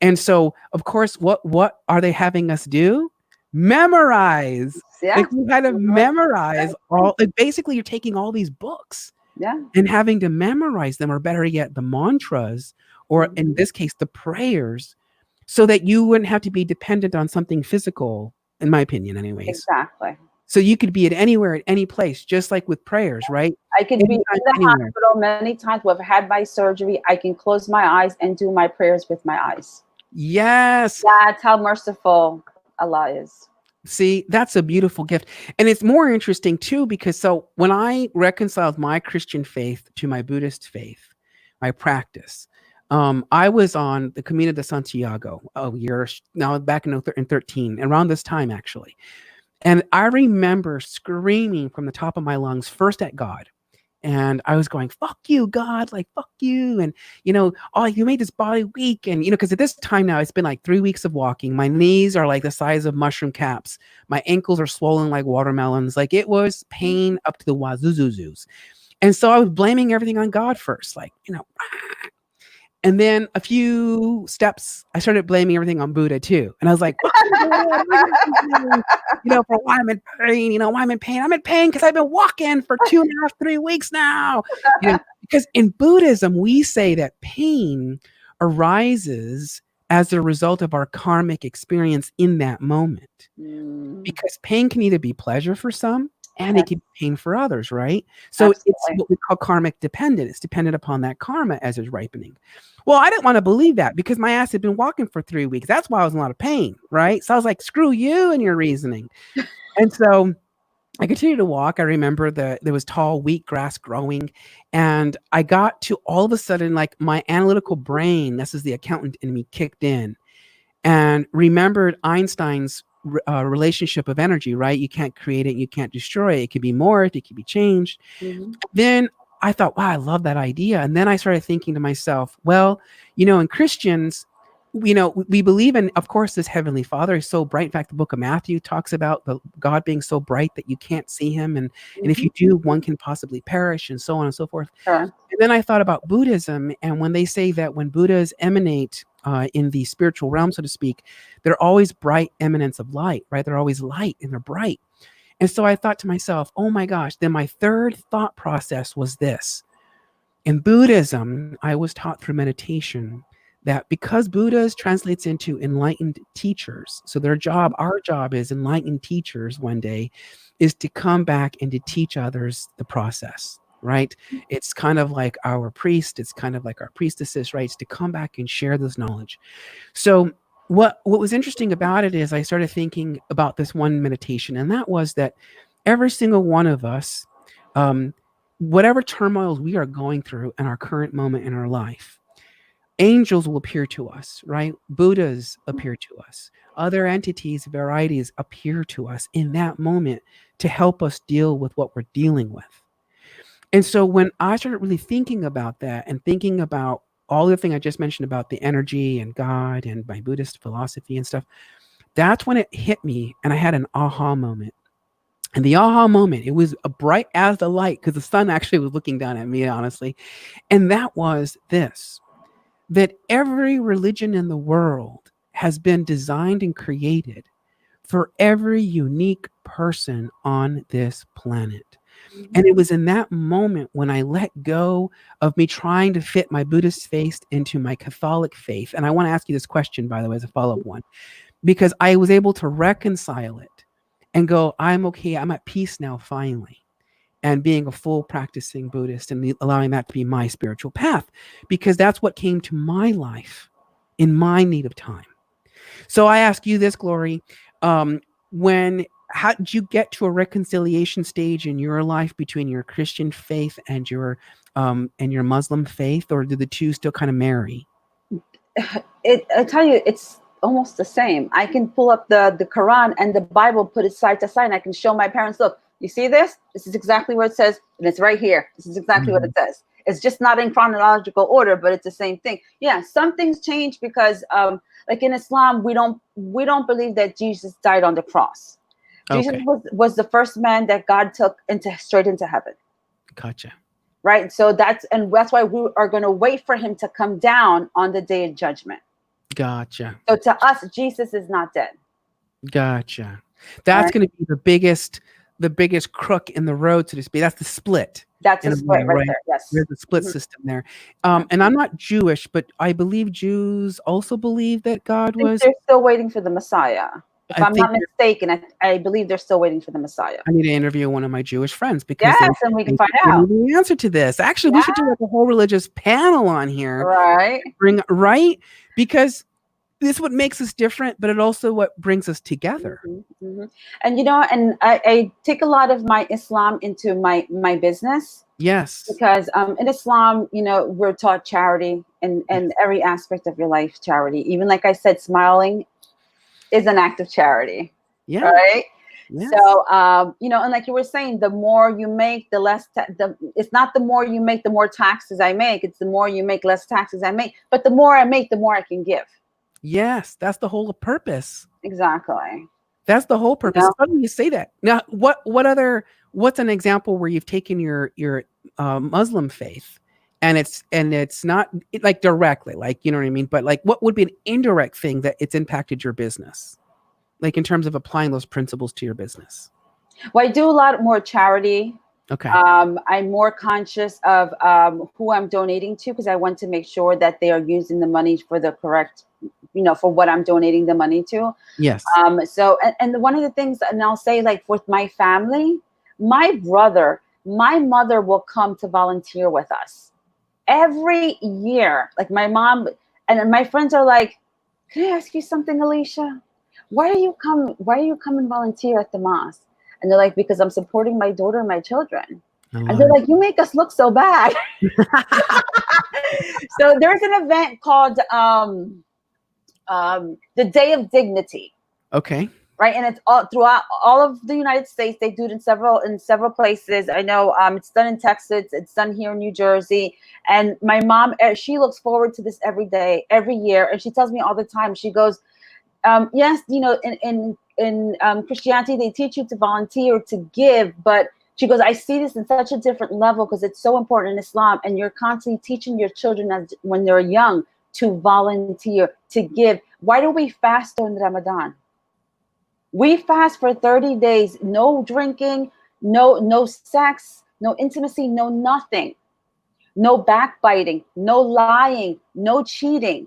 And so, of course, what are they having us do? memorize. Yeah. Like we had to memorize all. Like basically, you're taking all these books Yeah. and having to memorize them, or better yet, the mantras, or in Mhm. this case, the prayers, so that you wouldn't have to be dependent on something physical. In my opinion, anyways. Exactly. So you could be at anywhere, at any place, just like with prayers, right? I could be in Anytime, the anywhere. hospital many times. I've had my surgery. I can close my eyes and do my prayers with my eyes. Yes. That's how merciful Allah is. See, that's a beautiful gift. And it's more interesting too, because so when I reconciled my Christian faith to my Buddhist faith, my practice, I was on the Camino de Santiago a year now, back in 13, around this time actually. And I remember screaming from the top of my lungs, first at God. And I was going, fuck you, God, like, fuck you. And, oh, you made this body weak. And, because at this time now, it's been like 3 weeks of walking. My knees are like the size of mushroom caps. My ankles are swollen like watermelons. Like it was pain up to the wazuzuzus. And so I was blaming everything on God first, like, and then a few steps, I started blaming everything on Buddha too. And I was like, fuck you, for why I'm in pain, why I'm in pain. I'm in pain because I've been walking for 2.5, 3 weeks now. Because in Buddhism, we say that pain arises as a result of our karmic experience in that moment. Because pain can either be pleasure for some, and it can be pain for others, right? So Absolutely. it's what we call karmic dependent. It's dependent upon that karma as it's ripening. Well, I didn't want to believe that because my ass had been walking for 3 weeks. That's why I was in a lot of pain, right? So I was like, screw you and your reasoning. And so I continued to walk. I remember there was tall wheat grass growing, and I got to all of a sudden, like my analytical brain, this is the accountant in me, kicked in and remembered Einstein's relationship of energy, right? You can't create it, you can't destroy it. It can be morphed, it can be changed. Then I thought, wow, I love that idea. And then I started thinking to myself, well, in Christians, we believe in, of course, this Heavenly Father is so bright. In fact, the book of Matthew talks about the God being so bright that you can't see him. And if you do, one can possibly perish, and so on and so forth. And then I thought about Buddhism. And when they say that when Buddhas emanate in the spiritual realm, so to speak, they're always bright eminence of light, right? They're always light and they're bright. And so I thought to myself, oh my gosh, then my third thought process was this. In Buddhism, I was taught through meditation that because Buddhas translates into enlightened teachers, so our job is enlightened teachers one day, is to come back and to teach others the process, right? It's kind of like our priest, it's kind of like our priestesses, right? It's to come back and share this knowledge. So what was interesting about it is I started thinking about this one meditation, and that was that every single one of us, whatever turmoils we are going through in our current moment in our life, angels will appear to us, right? Buddhas appear to us. Other entities, varieties appear to us in that moment to help us deal with what we're dealing with. And so when I started really thinking about that and thinking about all the thing I just mentioned about the energy and God and my Buddhist philosophy and stuff, that's when it hit me and I had an aha moment. And the aha moment, it was bright as the light because the sun actually was looking down at me, honestly. And that was this, that every religion in the world has been designed and created for every unique person on this planet. And it was in that moment when I let go of me trying to fit my Buddhist faith into my Catholic faith. And I want to ask you this question, by the way, as a follow-up one, because I was able to reconcile it and go, I'm okay. I'm at peace now, finally. And being a full practicing Buddhist and allowing that to be my spiritual path, because that's what came to my life in my need of time. So I ask you this, Glori, how did you get to a reconciliation stage in your life between your Christian faith and your Muslim faith, or do the two still kind of marry? I tell you, it's almost the same. I can pull up the Quran and the Bible, put it side to side, and I can show my parents, look, you see this? This is exactly what it says, and it's right here. This is exactly what it says. It's just not in chronological order, but it's the same thing. Yeah, some things change because, like in Islam, we don't believe that Jesus died on the cross. Jesus was the first man that God took straight into heaven. Gotcha. Right. So that's why we are going to wait for him to come down on the day of judgment. Gotcha. So to us, Jesus is not dead. Gotcha. All That's right. going to be the biggest crook in the road, so to speak. That's the split That's in a a way, split right right? there. Yes. There's a split Mhm. system there. Yeah. And I'm not Jewish, but I believe Jews also believe that God I think was. they're still waiting for the Messiah. If I I'm think not mistaken, I believe they're still waiting for the Messiah. I need to interview one of my Jewish friends because Yes, and we can they find can give me out. the answer to this. Actually, we Yeah, should do like a whole religious panel on here. right. Bring right because this is what makes us different, but it also what brings us together. And and I take a lot of my Islam into my business Yes. because in Islam, we're taught charity and every aspect of your life, charity. Even like I said, smiling is an act of charity, Yeah. right? Yes. So, and like you were saying, the more you make, the less, it's not the more you make, the more taxes I make. It's the more you make, less taxes I make. But the more I make, the more I can give. Yes. That's the whole purpose. Exactly. That's the whole You purpose. know? It's funny you say that. Now, what's an example where you've taken your Muslim faith and it's not like directly, like, you know what I mean? But like, what would be an indirect thing that it's impacted your business? Like in terms of applying those principles to your business. Well, I do a lot more charity. Okay. I'm more conscious of who I'm donating to because I want to make sure that they are using the money for the correct, for what I'm donating the money to. Yes. So, and one of the things, and I'll say, like with my family, my mother will come to volunteer with us every year. Like my mom and my friends are like, "Can I ask you something, Alicia? Why do you come? Why do you come and volunteer at the mosque?" And they're like, "Because I'm supporting my daughter and my children." I And love they're like, "You make us look so bad." So there's an event called the Day of Dignity. Okay. Right, and it's all throughout all of the United States. They do it in several places. I know it's done in Texas. It's done here in New Jersey. And my mom, she looks forward to this every day, every year, and she tells me all the time. She goes, "Yes, in Christianity they teach you to volunteer, to give, but." She goes, "I see this in such a different level because it's so important in Islam, and you're constantly teaching your children when they're young to volunteer, to give. Why do we fast during Ramadan? We fast for 30 days, no drinking, no sex, no intimacy, no nothing, no backbiting, no lying, no cheating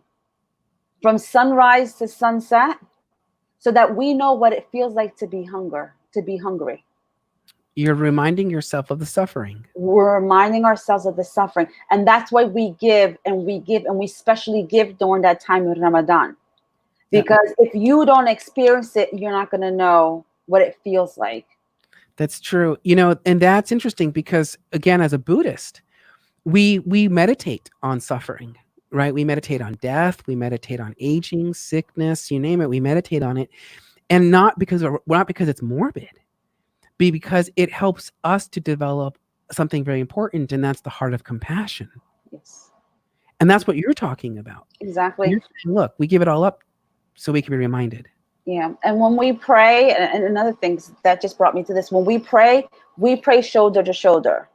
from sunrise to sunset so that we know what it feels like to be hungry. You're reminding yourself of the suffering. We're reminding ourselves of the suffering. And that's why we give and we give, and we especially give during that time of Ramadan. Because if you don't experience it, you're not going to know what it feels like. That's true. And that's interesting because again, as a Buddhist, we meditate on suffering, right? We meditate on death, we meditate on aging, sickness, you name it, we meditate on it. And not because it's morbid, but because it helps us to develop something very important, and that's the heart of compassion. Yes, And that's what you're talking about. exactly. You're saying, look, we give it all up so we can be reminded. Yeah. And when we pray, and another thing that just brought me to this, when we pray shoulder to shoulder.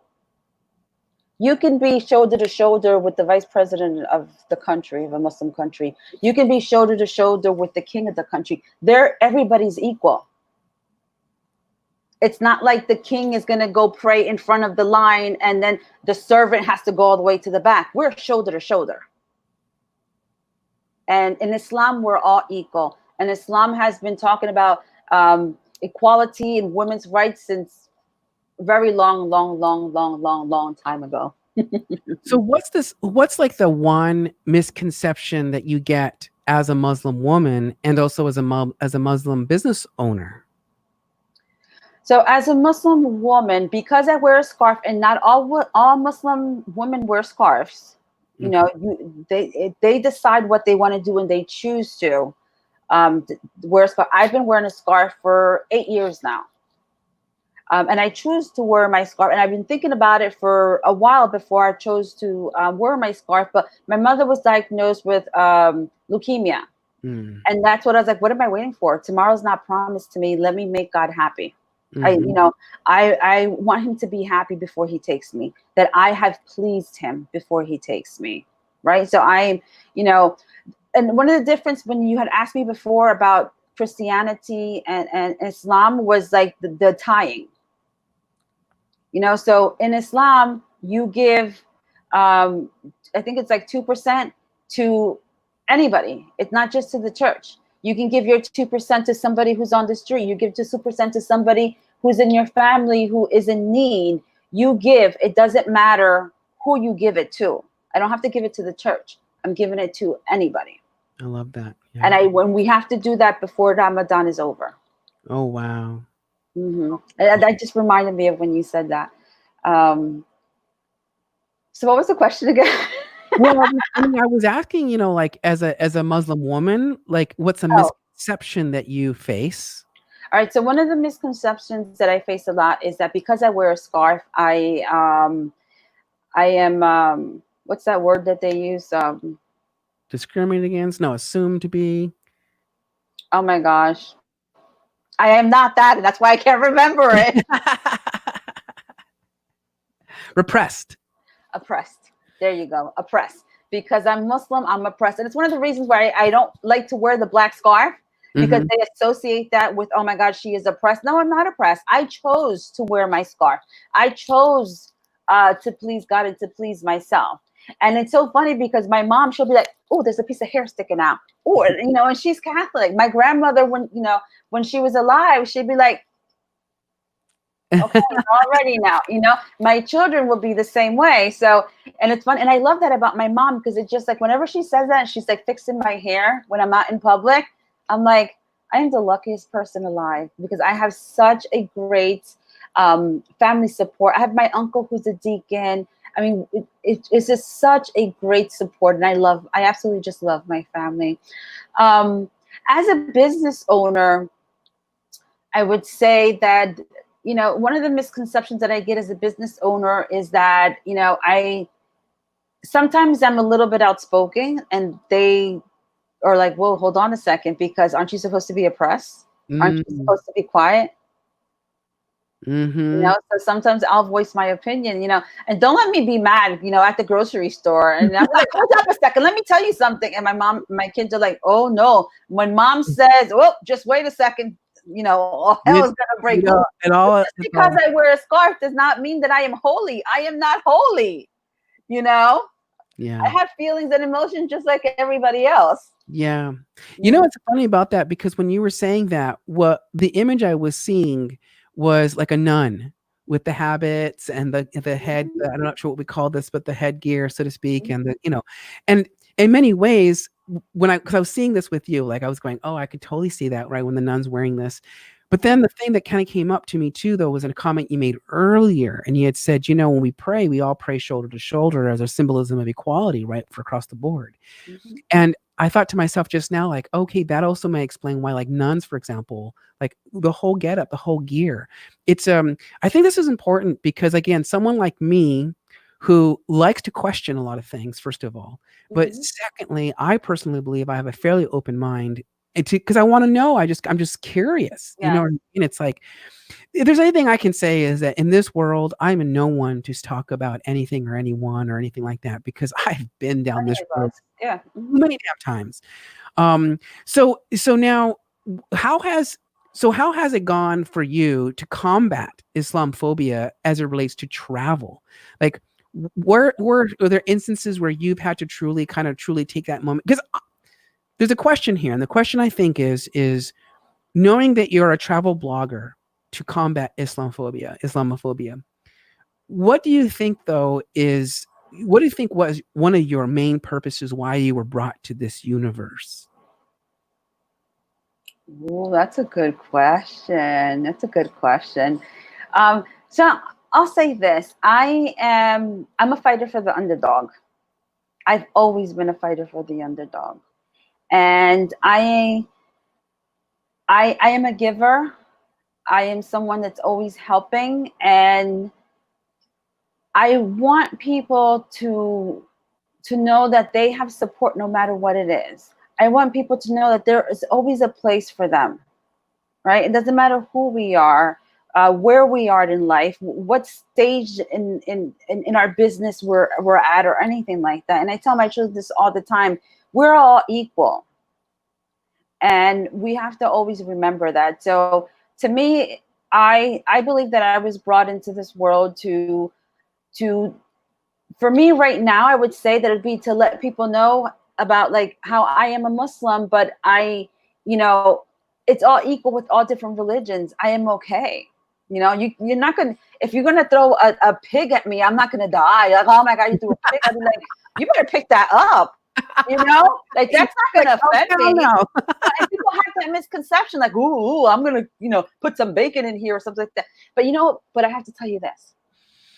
You can be shoulder to shoulder with the vice president of the country, of a Muslim country. You can be shoulder to shoulder with the king of the country. Everybody's equal. It's not like the king is going to go pray in front of the line and then the servant has to go all the way to the back. We're shoulder to shoulder. And in Islam, we're all equal. And Islam has been talking about equality and women's rights since very long time ago. So what's like the one misconception that you get as a Muslim woman and also as a Muslim business owner? So as a Muslim woman, because I wear a scarf, and not all Muslim women wear scarves, they decide what they want to do and they choose to wear a scarf. I've been wearing a scarf for 8 years now. And I choose to wear my scarf. And I've been thinking about it for a while before I chose to wear my scarf. But my mother was diagnosed with leukemia. Mm. And that's what I was like, what am I waiting for? Tomorrow's not promised to me. Let me make God happy. Mm-hmm. I want him to be happy before he takes me, that I have pleased him before he takes me. Right. So and one of the difference when you had asked me before about Christianity and Islam was like the tying. So in Islam, you give, I think it's like 2% to anybody. It's not just to the church. You can give your 2% to somebody who's on the street. You give 2% to somebody who's in your family who is in need. You give. It doesn't matter who you give it to. I don't have to give it to the church. I'm giving it to anybody. I love that. Yeah. And when we have to do that before Ramadan is over. Oh, wow. Mm-hmm. That just reminded me of when you said that. So what was the question again? Well, I mean, I was asking, like as a Muslim woman, like what's a misconception that you face? All right. So one of the misconceptions that I face a lot is that because I wear a scarf, I am what's that word that they use? Discriminated against? No, assumed to be. Oh my gosh. I am not that, and that's why I can't remember it. Repressed. Oppressed. There you go. Oppressed. Because I'm Muslim, I'm oppressed. And it's one of the reasons why I don't like to wear the black scarf, because they associate that with, oh my God, she is oppressed. No, I'm not oppressed. I chose to wear my scarf. I chose to please God and to please myself. And it's so funny because my mom, she'll be like, oh, there's a piece of hair sticking out. Oh, and she's Catholic. My grandmother, when she was alive, she'd be like, okay, already now, my children will be the same way. So, and it's fun. And I love that about my mom, because it's just like, whenever she says that, she's like fixing my hair when I'm out in public, I'm like, I am the luckiest person alive, because I have such a great family support. I have my uncle who's a deacon. I mean, it's just such a great support. And I absolutely just love my family. As a business owner, I would say that, one of the misconceptions that I get as a business owner is that, sometimes I'm a little bit outspoken, and they are like, whoa, hold on a second, because aren't you supposed to be oppressed? Aren't you supposed to be quiet? Mm-hmm. So sometimes I'll voice my opinion, and don't let me be mad, at the grocery store. And I'm like, hold up a second, let me tell you something. And my kids are like, oh no. When mom says, oh, just wait a second, all hell is gonna break loose. Just because I wear a scarf does not mean that I am holy. I am not holy. Yeah. I have feelings and emotions just like everybody else. Yeah. What's funny about that, because when you were saying that, what the image I was seeing was like a nun with the habits and the head, I'm not sure what we call this, but the headgear, so to speak. And and in many ways, because I was seeing this with you, like I was going, oh, I could totally see that, right, when the nun's wearing this. But then the thing that kind of came up to me too, though, was in a comment you made earlier. And you had said, when we pray, we all pray shoulder to shoulder as a symbolism of equality, right, for across the board. And I thought to myself just now, like, okay, that also may explain why, like nuns, for example, like the whole getup, the whole gear. It's I think this is important because, again, someone like me who likes to question a lot of things, first of all, but secondly, I personally believe I have a fairly open mind, because I want to know. I'm just curious, and it's like, if there's anything I can say is that in this world, I'm in no one to talk about anything or anyone or anything like that, because I've been down this road many damn times. So now, how has it gone for you to combat Islamophobia as it relates to travel? Like, where are there instances where you've had to truly take that moment? Because there's a question here, and the question I think is knowing that you're a travel blogger to combat Islamophobia. What do you think, though, was one of your main purposes why you were brought to this universe? Oh, that's a good question. So I'll say this. I'm a fighter for the underdog. I've always been a fighter for the underdog. And I am a giver. I am someone that's always helping, and I want people to know that they have support no matter what it is. I want people to know that there is always a place for them, right? It doesn't matter who we are, where we are in life, what stage in our business we're at, or anything like that. And I tell my children this all the time: we're all equal. And we have to always remember that. So to me, I believe that I was brought into this world to for me right now, I would say that it'd be to let people know about like how I am a Muslim, but you know, it's all equal with all different religions. I am okay. You know, you're not gonna, if you're gonna throw a pig at me, I'm not gonna die. Like, oh my God, you threw a pig. I'd be like, you better pick that up. You know, like that's not Like, gonna oh, offend hell me. no. And people have that misconception, like, ooh, I'm gonna, put some bacon in here or something like that. But I have to tell you this.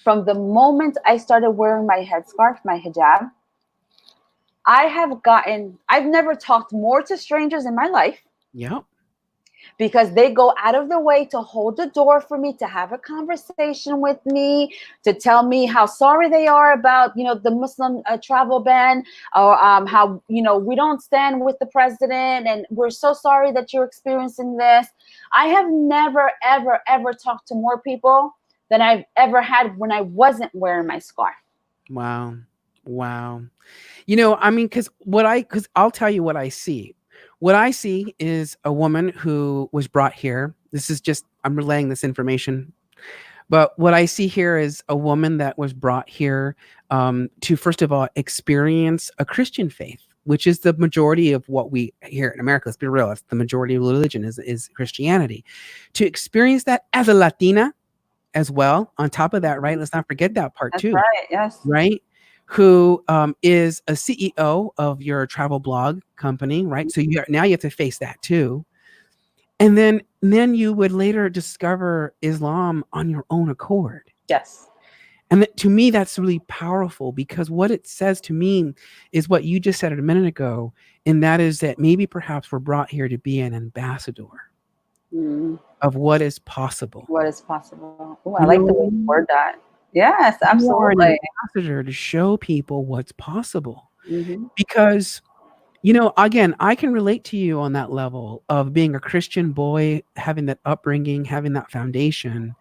From the moment I started wearing my headscarf, my hijab, I've never talked more to strangers in my life Yep. because they go out of their way to hold the door for me, to have a conversation with me, to tell me how sorry they are about, the Muslim travel ban, or how, we don't stand with the president and we're so sorry that you're experiencing this. I have never, ever, ever talked to more people than I've ever had when I wasn't wearing my scarf. Wow. Wow. I mean, because I'll tell you what I see. What I see is a woman who was brought here. I'm relaying this information. But what I see here is a woman that was brought here to, first of all, experience a Christian faith, which is the majority of what we here in America. Let's be real. It's the majority of religion is Christianity. To experience that as a Latina as well. On top of that, right? Let's not forget that part That's too, right. Yes. right? Who is a CEO of your travel blog company, right? So now you have to face that too. And then you would later discover Islam on your own accord. Yes. And to me, that's really powerful, because what it says to me is what you just said a minute ago. And that is that maybe perhaps we're brought here to be an ambassador of what is possible. What is possible. Oh, I like the way you word that. Yes, You are an absolutely. ambassador to show people what's possible. Mm-hmm. Because, again, I can relate to you on that level of being a Christian boy, having that upbringing, having that foundation,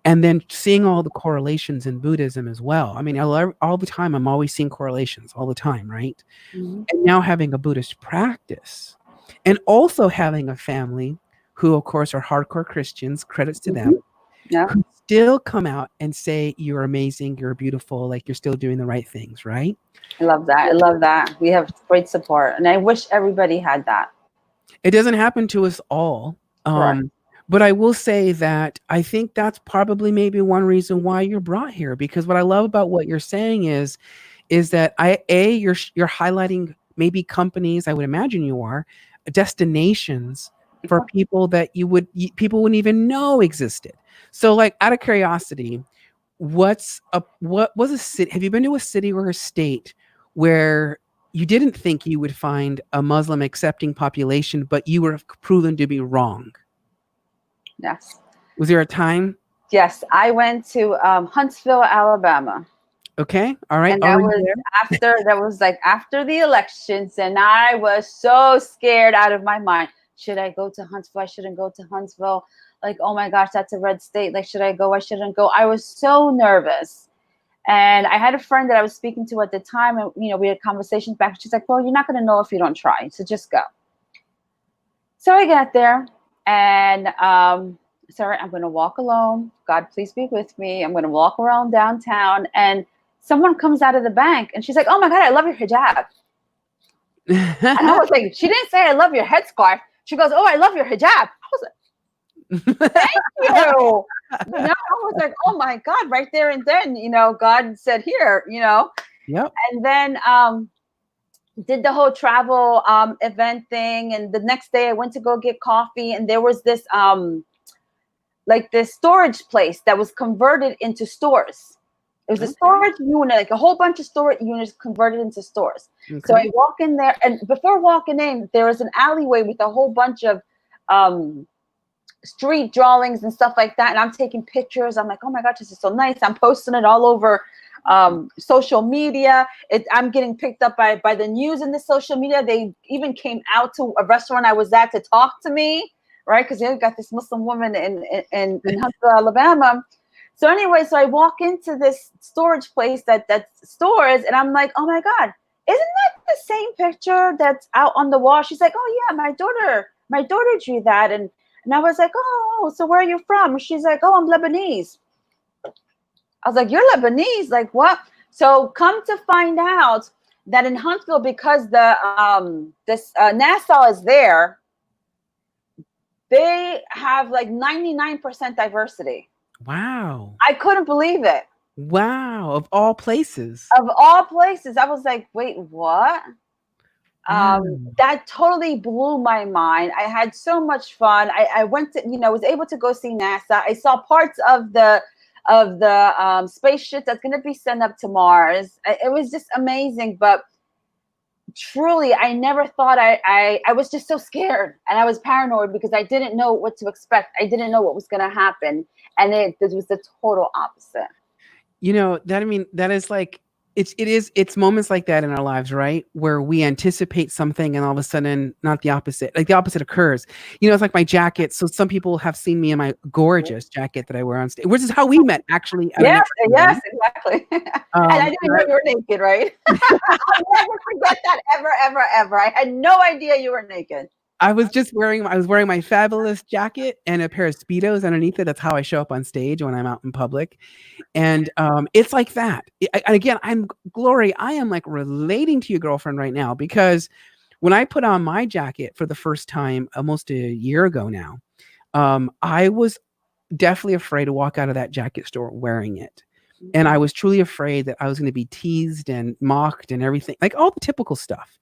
and then seeing all the correlations in Buddhism as well. I mean, all the time, I'm always seeing correlations all the time, right? Mm-hmm. And now having a Buddhist practice, and also having a family who, of course, are hardcore Christians, credits to them, Yeah. who still come out and say, you're amazing, you're beautiful, like you're still doing the right things, right? I love that. I love that. We have great support. And I wish everybody had that. It doesn't happen to us all. Correct. But I will say that I think that's probably maybe one reason why you're brought here, because what I love about what you're saying is that you're highlighting maybe companies, I would imagine you are, destinations for people that people wouldn't even know existed. So, like, out of curiosity, what was a city? Have you been to a city or a state where you didn't think you would find a Muslim accepting population, but you were proven to be wrong? Yes. Was there a time? Yes. I went to Huntsville, Alabama. Okay. All right. And that was like after the elections, and I was so scared out of my mind. Should I go to Huntsville? I shouldn't go to Huntsville. Like, oh my gosh, that's a red state. Like, should I go? I shouldn't go. I was so nervous. And I had a friend that I was speaking to at the time, and we had conversations back. She's like, well, you're not going to know if you don't try, so just go. So I got there, and sorry, I'm going to walk alone. God, please be with me. I'm going to walk around downtown, and someone comes out of the bank, and she's like, oh my God, I love your hijab. And I was like, she didn't say I love your headscarf. She goes, oh, I love your hijab. I was like, thank you. I was like, oh my God, right there and then, God said here, Yep. And then did the whole travel event thing. And the next day I went to go get coffee, and there was this like this storage place that was converted into stores. It was a storage unit, like a whole bunch of storage units converted into stores. Okay. So I walk in there, and before walking in, there was an alleyway with a whole bunch of street drawings and stuff like that. And I'm taking pictures. I'm like, oh my gosh, this is so nice. I'm posting it all over social media. I'm getting picked up by the news in the social media. They even came out to a restaurant I was at to talk to me, right? Because they got this Muslim woman in Huntsville, Alabama. So anyway, so I walk into this storage place that stores, and I'm like, oh my God, isn't that the same picture that's out on the wall? She's like, oh yeah, my daughter drew that. And I was like, oh, so where are you from? She's like, oh, I'm Lebanese. I was like, you're Lebanese? Like what? So come to find out that in Huntsville, because this NASA is there, they have like 99% diversity. Wow. I couldn't believe it. Wow. Of all places. Of all places, I was like, wait, what? Wow. That totally blew my mind. I had so much fun. I went to, was able to go see NASA. I saw parts of the spaceship that's going to be sent up to Mars. It was just amazing. But truly, I never thought I was just so scared, and I was paranoid because I didn't know what to expect. I didn't know what was going to happen. And this was the total opposite. That is like, it's moments like that in our lives, right? Where we anticipate something and all of a sudden not the opposite, like the opposite occurs. It's like my jacket. So some people have seen me in my gorgeous jacket that I wear on stage, which is how we met actually. Yes, exactly. And I didn't know you were naked, right? I'll never forget that ever. I had no idea you were naked. I was wearing my fabulous jacket and a pair of Speedos underneath it. That's how I show up on stage when I'm out in public. And it's like that. Again, I'm Glori. I am like relating to your girlfriend right now, because when I put on my jacket for the first time almost a year ago now, I was definitely afraid to walk out of that jacket store wearing it. And I was truly afraid that I was going to be teased and mocked and everything, like all the typical stuff.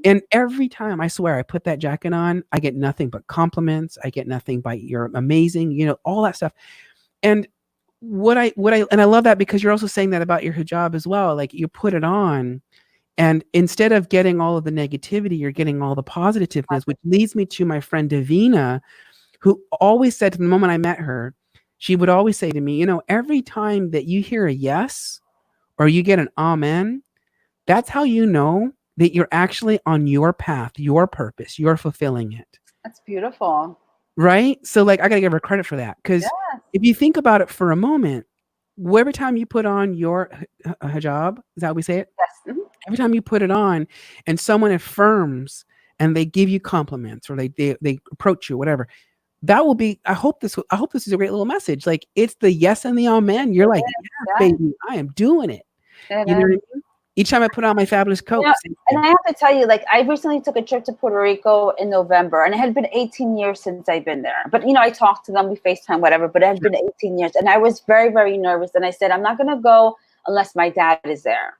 And every time, I swear, I put that jacket on, I get nothing but compliments. I get nothing but you're amazing, all that stuff. And I love that, because you're also saying that about your hijab as well. Like, you put it on, and instead of getting all of the negativity, you're getting all the positiveness, which leads me to my friend Davina, who always said, from the moment I met her, she would always say to me, every time that you hear a yes or you get an amen, that's how you know that you're actually on your path, your purpose, you're fulfilling it. That's beautiful. Right? So like, I got to give her credit for that. Because if you think about it for a moment, every time you put on your hijab, is that how we say it? Yes. Mm-hmm. Every time you put it on and someone affirms and they give you compliments, or they approach you, whatever, that will be, I hope this is a great little message. Like, it's the yes and the amen. You're like, yes, baby, I am doing it. You know what I mean? Each time I put on my fabulous coat. And I have to tell you, like, I recently took a trip to Puerto Rico in November, and it had been 18 years since I've been there. But, I talked to them, we FaceTime, whatever, but it had been 18 years. And I was very, very nervous. And I said, I'm not going to go unless my dad is there.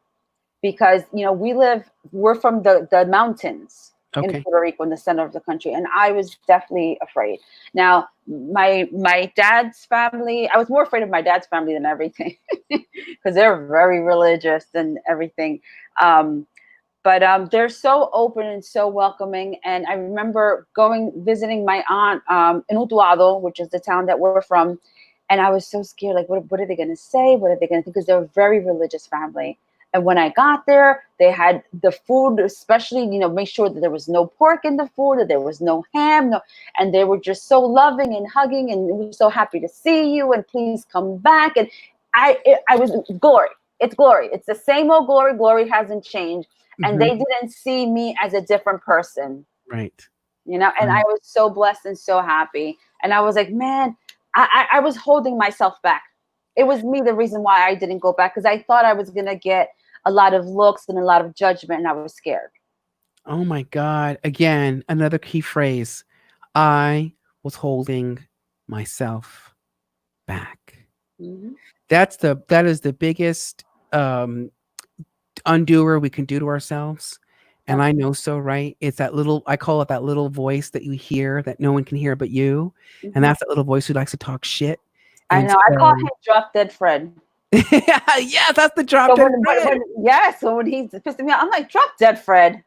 Because, we're from the mountains in Puerto Rico, in the center of the country. And I was definitely afraid. Now, my dad's family, I was more afraid of my dad's family than everything, because they're very religious and everything. But they're so open and so welcoming. And I remember visiting my aunt in Utuado, which is the town that we're from. And I was so scared, like, what are they going to say? What are they going to think? Because they're a very religious family. And when I got there, they had the food, especially, make sure that there was no pork in the food, that there was no ham, and they were just so loving and hugging, and we were so happy to see you, and please come back. And I was Glori. It's Glori. It's the same old Glori. Glori hasn't changed. And they didn't see me as a different person. Right. And I was so blessed and so happy. And I was like, man, I was holding myself back. It was me, the reason why I didn't go back, because I thought I was going to get a lot of looks and a lot of judgment, and I was scared. Oh my God. Again, another key phrase. I was holding myself back. Mm-hmm. That is the biggest undoer we can do to ourselves. And I know, so right. It's that little, I call it that little voice that you hear that no one can hear but you. Mm-hmm. And that's that little voice who likes to talk shit. I know. I call him Drop Dead Fred. Yeah, that's the Drop Dead Fred. So when he's pissing me off, I'm like, Drop Dead Fred.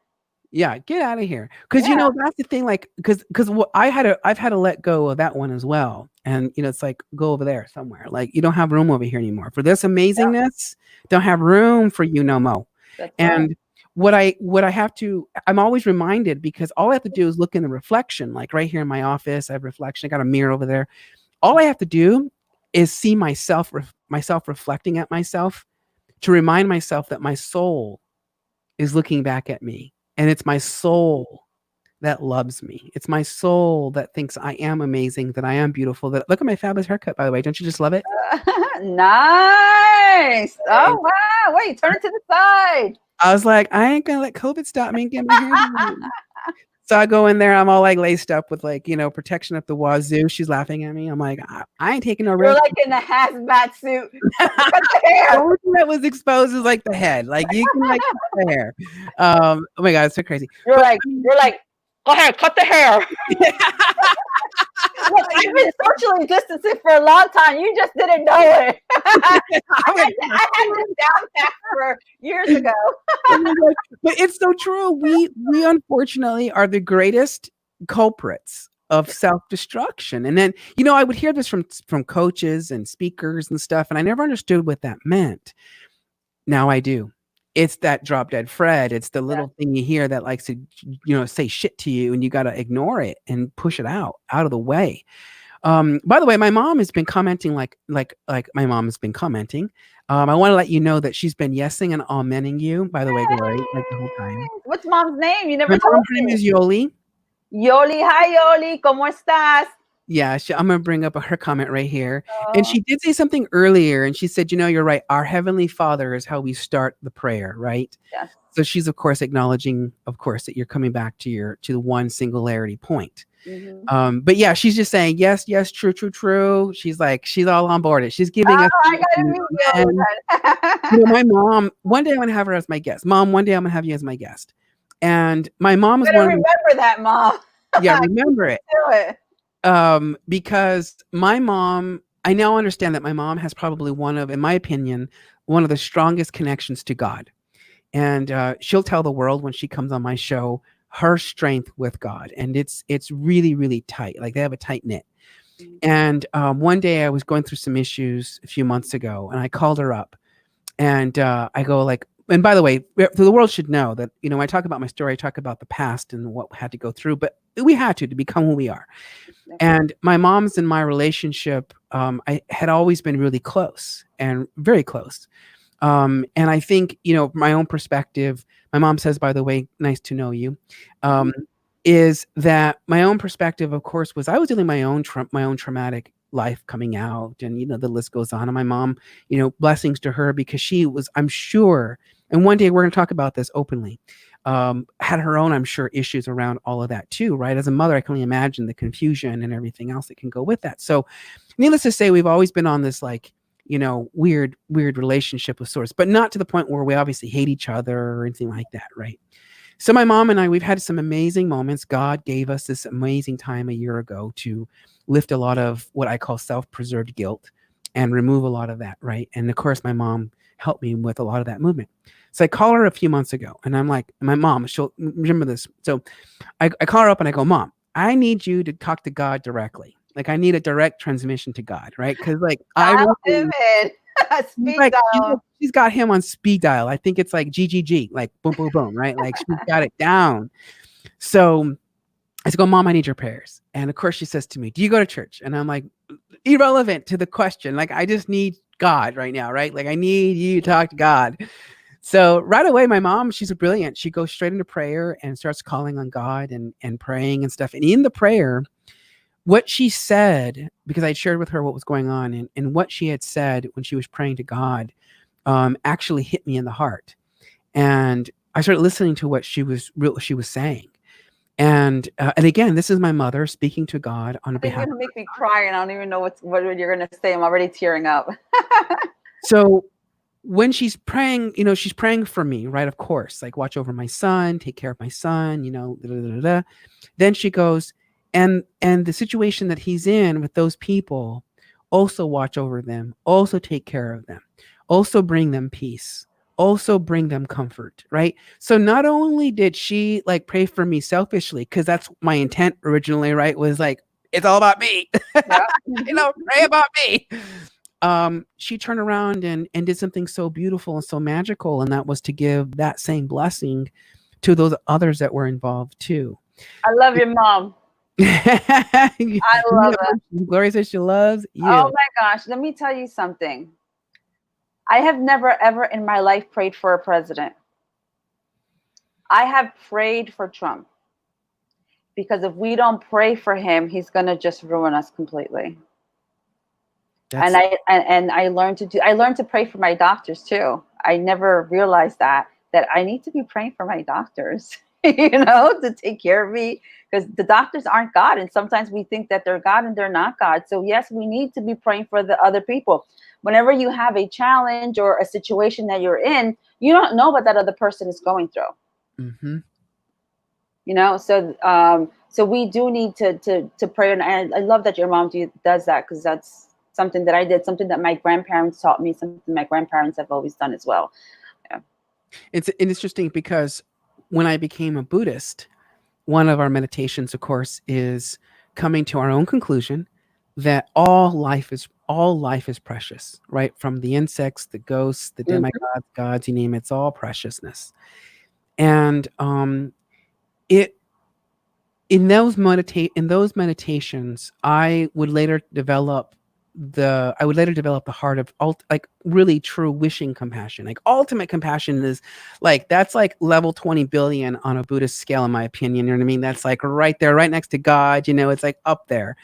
Yeah, get out of here. Because that's the thing. Like, because I've had to let go of that one as well. And it's like, go over there somewhere. Like, you don't have room over here anymore for this amazingness. Don't have room for you no more. And what I have to, I'm always reminded, because all I have to do is look in the reflection. Like right here in my office, I have reflection. I got a mirror over there. All I have to do is see myself reflecting at myself, to remind myself that my soul is looking back at me, and it's my soul that loves me. It's my soul that thinks I am amazing, that I am beautiful. That look at my fabulous haircut, by the way. Don't you just love it? Nice. Oh wow. Wait, turn it to the side. I was like, I ain't gonna let COVID stop me and get my hair done. So I go in there, I'm all like laced up with like, protection up the wazoo. She's laughing at me. I'm like, I ain't taking no You're risk. like in a hazmat suit. Cut the hair. The only thing that was exposed is like the head. Like you can like cut the hair. Oh my God, it's so crazy. You're like, go ahead, cut the hair. Look, I've been socially distancing for a long time. You just didn't know it. I had this down pat for years ago. But it's so true. We unfortunately are the greatest culprits of self-destruction. And then, I would hear this from coaches and speakers and stuff, and I never understood what that meant. Now I do. It's that drop dead Fred. It's the little thing you hear that likes to, say shit to you, and you got to ignore it and push it out of the way. By the way, my mom has been commenting like my mom has been commenting. I want to let you know that she's been yesing and amening you, by the way, Glori, like the whole time. What's mom's name? You never My told mom's me. name is Yoli. Yoli, hi Yoli, ¿cómo estás? Yeah, I'm going to bring up her comment right here. And she did say something earlier, and she said, you're right. Our Heavenly Father is how we start the prayer, right? Yes. So she's, of course, acknowledging, of course, that you're coming back to the one singularity point. Mm-hmm. But yeah, she's just saying, yes, true. She's like, she's all on board. She's giving us. I gotta meet you. My mom, one day I'm going to have her as my guest. Mom, one day I'm going to have you as my guest. And my mom is one. Remember that, Mom. Yeah, remember it. Do it. Because my mom, I now understand that my mom has probably in my opinion, one of the strongest connections to God. And she'll tell the world when she comes on my show, her strength with God. And it's really, really tight. Like they have a tight knit. And one day I was going through some issues a few months ago, and I called her up, and I go like, and by the way, the world should know that, when I talk about my story, I talk about the past and what we had to go through, but we had to become who we are. And my mom's and my relationship, I had always been really close and very close. And I think, my own perspective, my mom says, by the way, nice to know you, is that my own perspective, of course, was I was dealing my own traumatic life coming out, and, the list goes on. And my mom, blessings to her, because she was, I'm sure, and one day we're going to talk about this openly, had her own, I'm sure, issues around all of that too, right? As a mother, I can only imagine the confusion and everything else that can go with that. So needless to say, we've always been on this like, weird relationship of sorts, but not to the point where we obviously hate each other or anything like that, right? So my mom and I, we've had some amazing moments. God gave us this amazing time a year ago to lift a lot of what I call self-preserved guilt and remove a lot of that, right? And of course, my mom helped me with a lot of that movement. So I call her a few months ago, and I'm like, my mom, she'll remember this. So I call her up and I go, Mom, I need you to talk to God directly. Like I need a direct transmission to God, right? Because like speed dial. She's got him on speed dial. I think it's like GGG, like boom, boom, boom, right? Like she's got it down. So I said, Mom, I need your prayers. And of course she says to me, do you go to church? And I'm like, irrelevant to the question. Like, I just need God right now, right? Like I need you to talk to God. So right away, my mom, she's brilliant. She goes straight into prayer and starts calling on God and praying and stuff. And in the prayer, what she said, because I shared with her what was going on, and what she had said when she was praying to God actually hit me in the heart. And I started listening to what she was saying. And again, this is my mother speaking to God on behalf. You're gonna make me cry, and I don't even know what you're gonna say. I'm already tearing up. So when she's praying, she's praying for me, right? Of course, like watch over my son, take care of my son, Then she goes, and the situation that he's in with those people, also watch over them, also take care of them, also bring them peace, also bring them comfort, right? So not only did she like pray for me selfishly, because that's my intent originally, right? Was like, it's all about me, pray about me. She turned around and did something so beautiful and so magical, and that was to give that same blessing to those others that were involved too. I love your mom. I love it. Glori says she loves you. Oh my gosh, let me tell you something. I have never ever in my life prayed for a president. I have prayed for Trump because if we don't pray for him, he's going to just ruin us completely. That's, And I learned to pray for my doctors too. I never realized that I need to be praying for my doctors, to take care of me, because the doctors aren't God. And sometimes we think that they're God and they're not God. So yes, we need to be praying for the other people. Whenever you have a challenge or a situation that you're in, you don't know what that other person is going through. mm-hmm. So we do need to pray. And I love that your mom does that, because that's something that I did, something that my grandparents taught me, something my grandparents have always done as well. Yeah. It's interesting because when I became a Buddhist, one of our meditations, of course, is coming to our own conclusion that all life is precious, right? From the insects, the ghosts, the demigods, gods, you name it, it's all preciousness. And it in those meditations, I would later develop the heart of like really true wishing compassion. Like ultimate compassion is like, that's like level 20 billion on a Buddhist scale, in my opinion. You know what I mean? That's like right there, right next to God. It's like up there.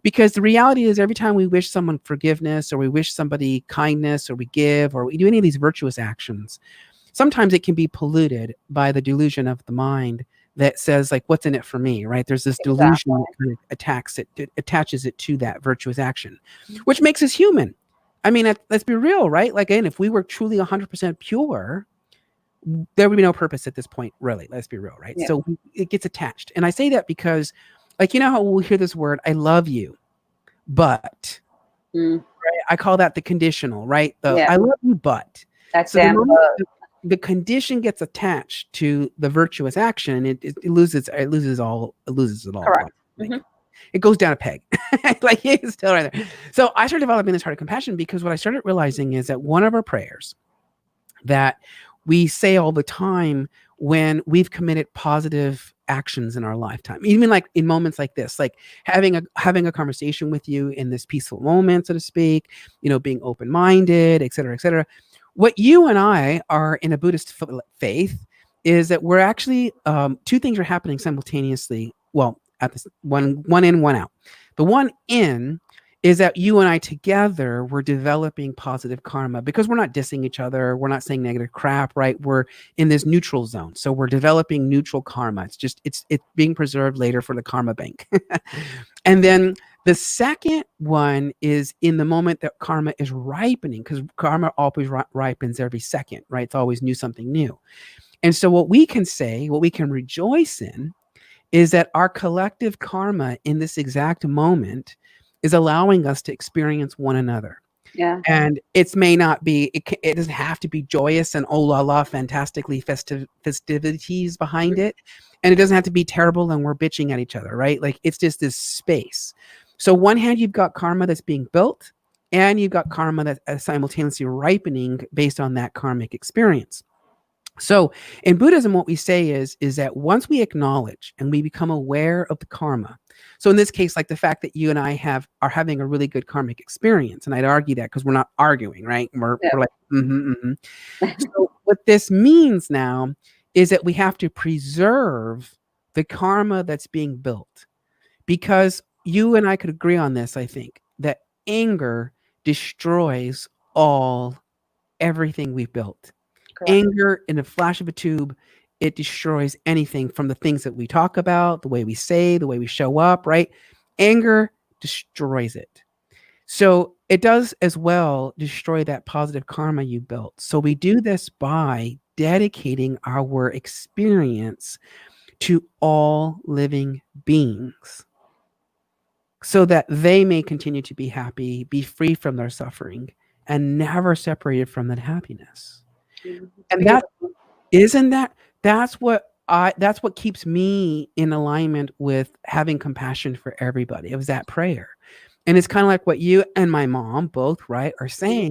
Because the reality is, every time we wish someone forgiveness, or we wish somebody kindness, or we give, or we do any of these virtuous actions, sometimes it can be polluted by the delusion of the mind that says, like, what's in it for me, right? There's this delusion that kind of attaches it to that virtuous action, which makes us human. I mean, let's be real, right? Like, again, if we were truly 100% pure, there would be no purpose at this point, really. Let's be real, right? Yeah. So it gets attached. And I say that because, like, how we'll hear this word, I love you, but, right? I call that the conditional, right? I love you, but. That's so the condition gets attached to the virtuous action, it loses it all. Correct. It goes down a peg. Like, it's still right there. So I started developing this heart of compassion because what I started realizing is that one of our prayers that we say all the time when we've committed positive actions in our lifetime, even like in moments like this, like having a conversation with you in this peaceful moment, so to speak, being open-minded, et cetera, what you and I are in a Buddhist faith is that we're actually, two things are happening simultaneously. Well, at this one in, one out. The one in is that you and I together, we're developing positive karma, because we're not dissing each other. We're not saying negative crap, right? We're in this neutral zone. So we're developing neutral karma. It's being preserved later for the karma bank. And then the second one is in the moment that karma is ripening, because karma always ripens every second, right? It's always something new. And so what we can rejoice in is that our collective karma in this exact moment is allowing us to experience one another. Yeah. And it doesn't have to be joyous and oh la la, fantastically festivities behind it. And it doesn't have to be terrible and we're bitching at each other, right? Like, it's just this space. So one hand, you've got karma that's being built, and you've got karma that's simultaneously ripening based on that karmic experience. So in Buddhism, what we say is that once we acknowledge and we become aware of the karma, so in this case, like the fact that you and I are having a really good karmic experience, and I'd argue that because we're not arguing, right? We're like, So what this means now is that we have to preserve the karma that's being built, because you and I could agree on this, I think, that anger destroys everything we've built. Correct. Anger, in a flash of a tube, it destroys anything from the things that we talk about, the way we say, the way we show up, right? Anger destroys it. So it does as well destroy that positive karma you built. So we do this by dedicating our experience to all living beings, so that they may continue to be happy, be free from their suffering, and never separated from that happiness. And that's what keeps me in alignment with having compassion for everybody. It was that prayer. And it's kind of like what you and my mom both, right, are saying,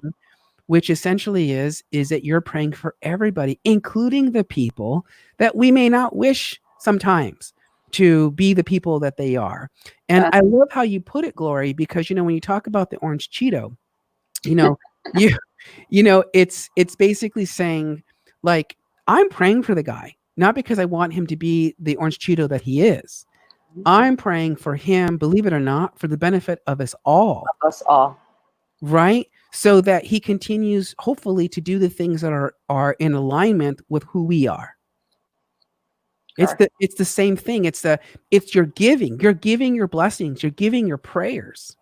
which essentially is that you're praying for everybody, including the people that we may not wish sometimes to be the people that they are. And I love how you put it, Glori, because, when you talk about the orange Cheeto, it's basically saying, like, I'm praying for the guy, not because I want him to be the orange Cheeto that he is. I'm praying for him, believe it or not, for the benefit of us all. Of us all. Right? So that he continues, hopefully, to do the things that are in alignment with who we are. It's the same thing. It's your giving. You're giving your blessings. You're giving your prayers,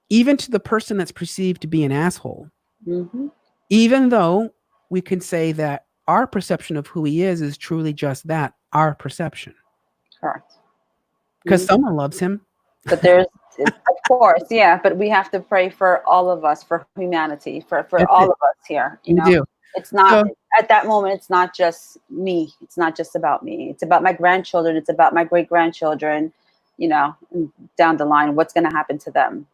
even to the person that's perceived to be an asshole. Mm-hmm. Even though we can say that our perception of who he is truly just that, our perception. Correct. Because someone loves him. But there's, of course, yeah. But we have to pray for all of us, for humanity, for all of us here. You know, do. It's not at that moment. It's not just me. It's not just about me. It's about my grandchildren. It's about my great grandchildren. You know, down the line, what's going to happen to them?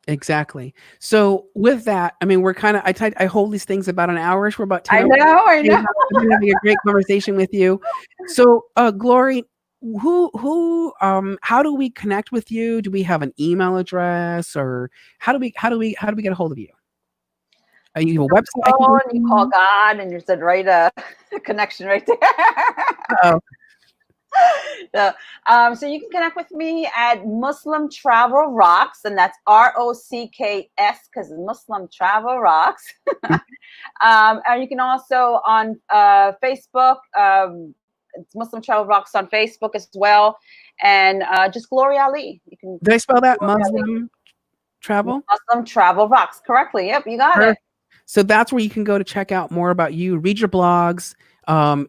Exactly. So with that, I mean, we're kind of, I hold these things about an hour. We're about 10. I know. I've been having a great conversation with you. So, Glori, how do we connect with you? Do we have an email address, or how do we get a hold of you? You have a website? Oh, and you call God, and you said, right, a connection right there. Oh. So you can connect with me at Muslim Travel Rocks, and that's ROCKS because Muslim Travel Rocks. And you can also on Facebook. It's Muslim Travel Rocks on Facebook as well, and just Glori Ali. You can. Did I spell that Muslim Travel? Muslim Travel Rocks correctly. Yep, you got it. So that's where you can go to check out more about you, read your blogs.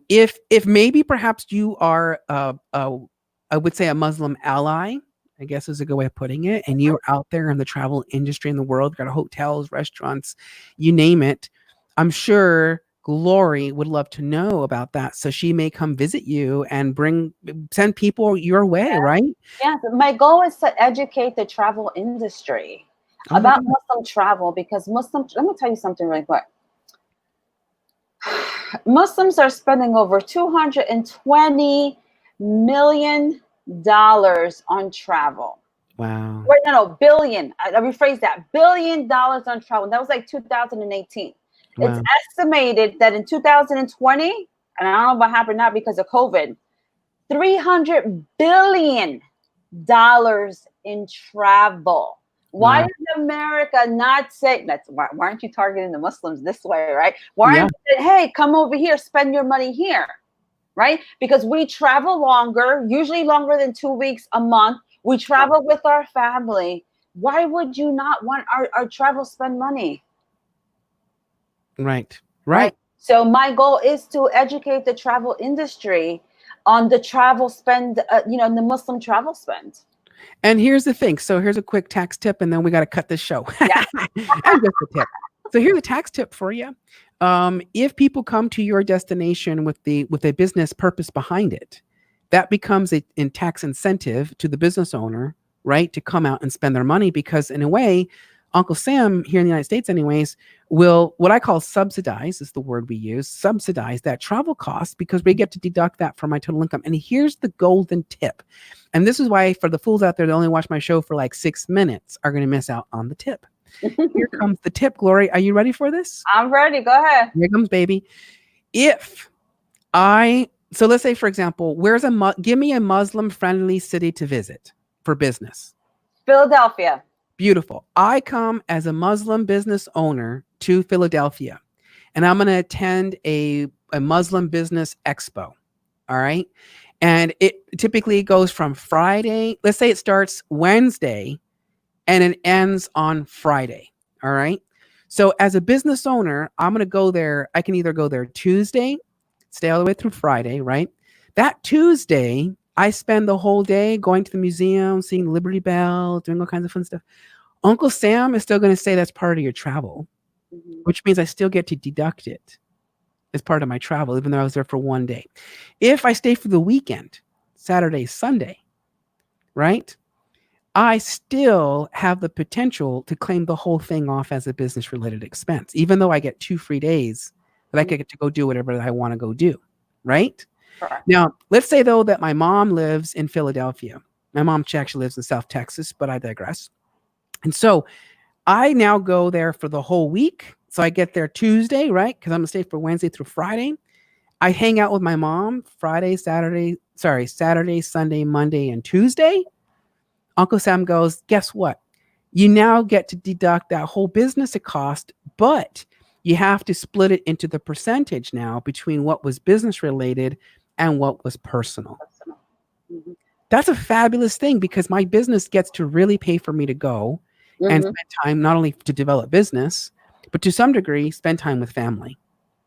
If maybe perhaps you are, I would say, a Muslim ally, I guess is a good way of putting it, and you're out there in the travel industry in the world, got hotels, restaurants, you name it. I'm sure Glori would love to know about that, so she may come visit you and send people your way, right? Yeah, my goal is to educate the travel industry about Muslim travel, because let me tell you something really quick. Muslims are spending over $220 million on travel. Wow. Wait, no, billion. I rephrase that. $1 billion on travel. That was like 2018. Wow. It's estimated that in 2020, and I don't know what happened now because of COVID, $300 billion in travel. Why is America not saying that's why aren't you targeting the Muslims this way, right? Why aren't you saying, hey, come over here, spend your money here, right? Because we travel longer, usually longer than 2 weeks, a month. We travel with our family. Why would you not want our travel spend money? Right. So my goal is to educate the travel industry on the travel spend, the Muslim travel spend. And here's the thing. So here's a quick tax tip, and then we got to cut this show. Yeah. And just a tip. So here's a tax tip for you. If people come to your destination with a business purpose behind it, that becomes a tax incentive to the business owner, right, to come out and spend their money, because in a way, Uncle Sam here in the United States anyways, will, what I call subsidize is the word we use, subsidize that travel cost, because we get to deduct that from my total income. And here's the golden tip. And this is why, for the fools out there that only watch my show for like 6 minutes, are going to miss out on the tip. Here comes the tip, Glori. Are you ready for this? I'm ready. Go ahead. Here comes, baby. So let's say, for example, give me a Muslim-friendly city to visit for business. Philadelphia. Beautiful. I come as a Muslim business owner to Philadelphia, and I'm going to attend a Muslim business expo. All right. And it typically goes from Friday. Let's say it starts Wednesday and it ends on Friday. All right. So as a business owner, I'm going to go there. I can either go there Tuesday, stay all the way through Friday, right? That Tuesday, I spend the whole day going to the museum, seeing the Liberty Bell, doing all kinds of fun stuff. Uncle Sam is still going to say that's part of your travel, which means I still get to deduct it as part of my travel, even though I was there for 1 day. If I stay for the weekend, Saturday, Sunday, right, I still have the potential to claim the whole thing off as a business-related expense, even though I get 2 free days that I get to go do whatever I want to go do, right? Correct. Now, let's say, though, that my mom lives in Philadelphia. My mom actually lives in South Texas, but I digress. And so I now go there for the whole week. So I get there Tuesday, right? Because I'm going to stay for Wednesday through Friday. I hang out with my mom Saturday, Sunday, Monday, and Tuesday. Uncle Sam goes, guess what? You now get to deduct that whole business cost, but you have to split it into the percentage now between what was business related and what was personal. Mhm. That's a fabulous thing because my business gets to really pay for me to go and spend time not only to develop business, but to some degree spend time with family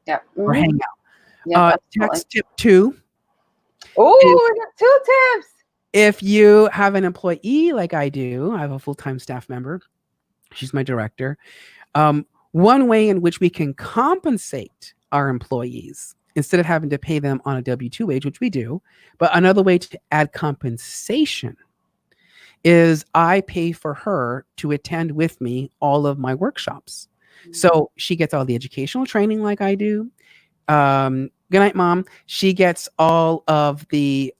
Yep. or hang out. Yep, absolutely. Tax tip 2 is Oh, we got 2 tips. if you have an employee like I do, I have a full-time staff member. She's my director. One way in which we can compensate our employees instead of having to pay them on a W-2 wage, which we do, but another way to add compensation is I pay for her to attend with me all of my workshops. So she gets all the educational training like I do. Good night, Mom. She gets all the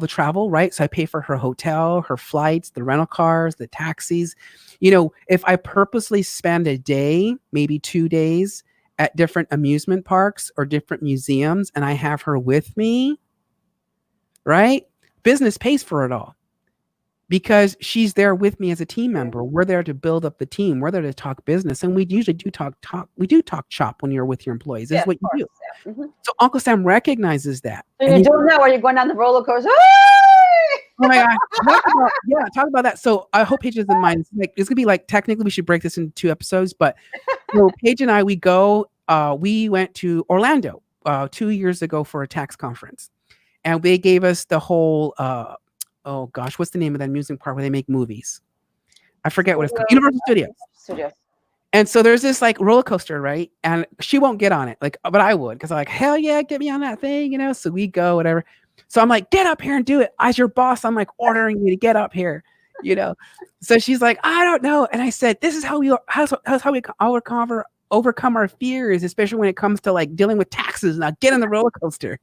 travel, right? So I pay for her hotel, her flights, the rental cars, the taxis. If I purposely spend a day, maybe 2 days at different amusement parks or different museums, and I have her with me, right? Business pays for it all because she's there with me as a team member. We're there to build up the team. We're there to talk business. And we usually do talk. We do talk shop when you're with your employees. This is what you do. Yeah. Mm-hmm. So Uncle Sam recognizes that. So you're doing that while you're going down the roller coaster. Oh my God. Talk about that. So I hope Paige doesn't mind. It's gonna be like, technically we should break this into 2 episodes, but Paige and I, we went to Orlando 2 years ago for a tax conference. And they gave us the whole oh gosh, what's the name of that amusement park where they make movies? I forget what it's called. Universal Studios. And so there's this like roller coaster, right? And she won't get on it, but I would, because I'm like, hell yeah, get me on that thing, So we go, whatever. So I'm like, get up here and do it. As your boss, I'm like ordering you to get up here, So she's like, I don't know. And I said, this is how we overcome our fears, especially when it comes to like dealing with taxes. Now get on the roller coaster.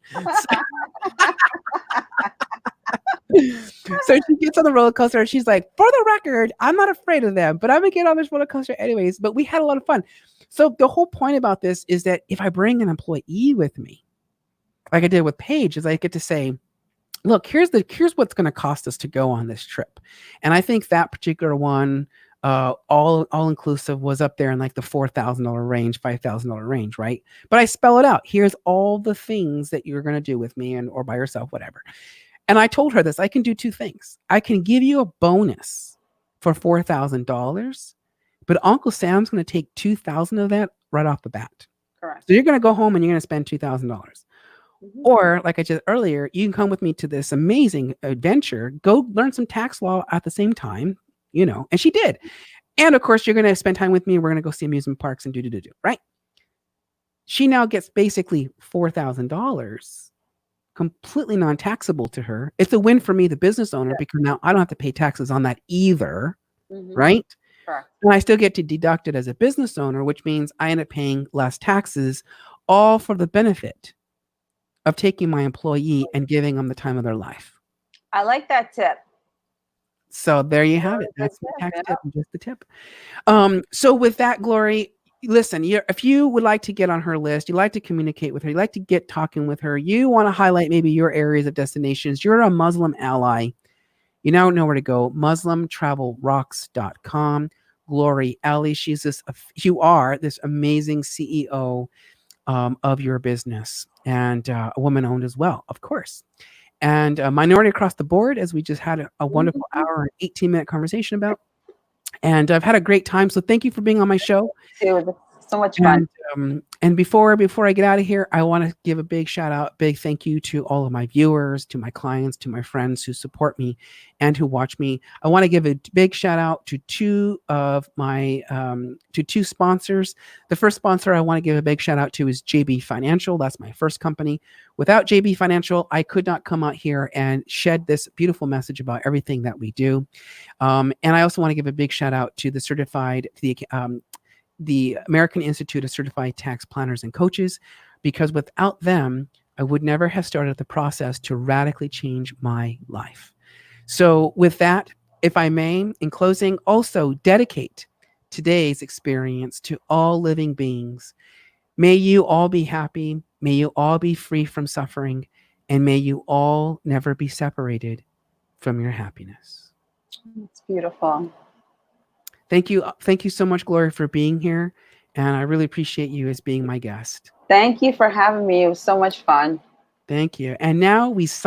So she gets on the roller coaster and she's like, for the record, I'm not afraid of them, but I'm gonna get on this roller coaster anyways. But we had a lot of fun. So the whole point about this is that if I bring an employee with me, like I did with Paige, is I get to say, look, here's what's going to cost us to go on this trip. And I think that particular one, all inclusive, was up there in like the $4,000 range, $5,000 range, right? But I spell it out. Here's all the things that you're going to do with me or by yourself, whatever. And I told her this, I can do 2 things. I can give you a bonus for $4,000, but Uncle Sam's going to take $2,000 of that right off the bat. Correct. So you're going to go home and you're going to spend $2,000. Mm-hmm. Or like I said earlier, you can come with me to this amazing adventure, go learn some tax law at the same time, and she did. And of course, you're going to spend time with me and we're going to go see amusement parks and do, right? She now gets basically $4,000 completely non-taxable to her. It's a win for me, the business owner, because now I don't have to pay taxes on that either, right? Correct. And I still get to deduct it as a business owner, which means I end up paying less taxes, all for the benefit of taking my employee and giving them the time of their life. I like that tip. So there you have it. That's the tax tip, just the tip. So with that, Glori, listen, if you would like to get on her list, you like to communicate with her, you like to get talking with her, you want to highlight maybe your areas of destinations, you're a Muslim ally, you now know where to go. MuslimTravelRocks.com. Glori Alley, you are this amazing CEO of your business, and a woman owned as well, of course. And minority across the board, as we just had a wonderful hour and 18-minute conversation about. And I've had a great time. So thank you for being on my show. It was so much fun. And before I get out of here, I want to give a big shout out, big thank you to all of my viewers, to my clients, to my friends who support me and who watch me. I want to give a big shout out to 2 sponsors. The first sponsor I want to give a big shout out to is JB Financial. That's my first company. Without JB Financial, I could not come out here and shed this beautiful message about everything that we do. And I also want to give a big shout out to the American Institute of Certified Tax Planners and Coaches, because without them, I would never have started the process to radically change my life. So with that, if I may, in closing, also dedicate today's experience to all living beings. May you all be happy. May you all be free from suffering, and may you all never be separated from your happiness. It's beautiful. Thank you. Thank you so much, Glori, for being here. And I really appreciate you as being my guest. Thank you for having me. It was so much fun. Thank you. And now we sign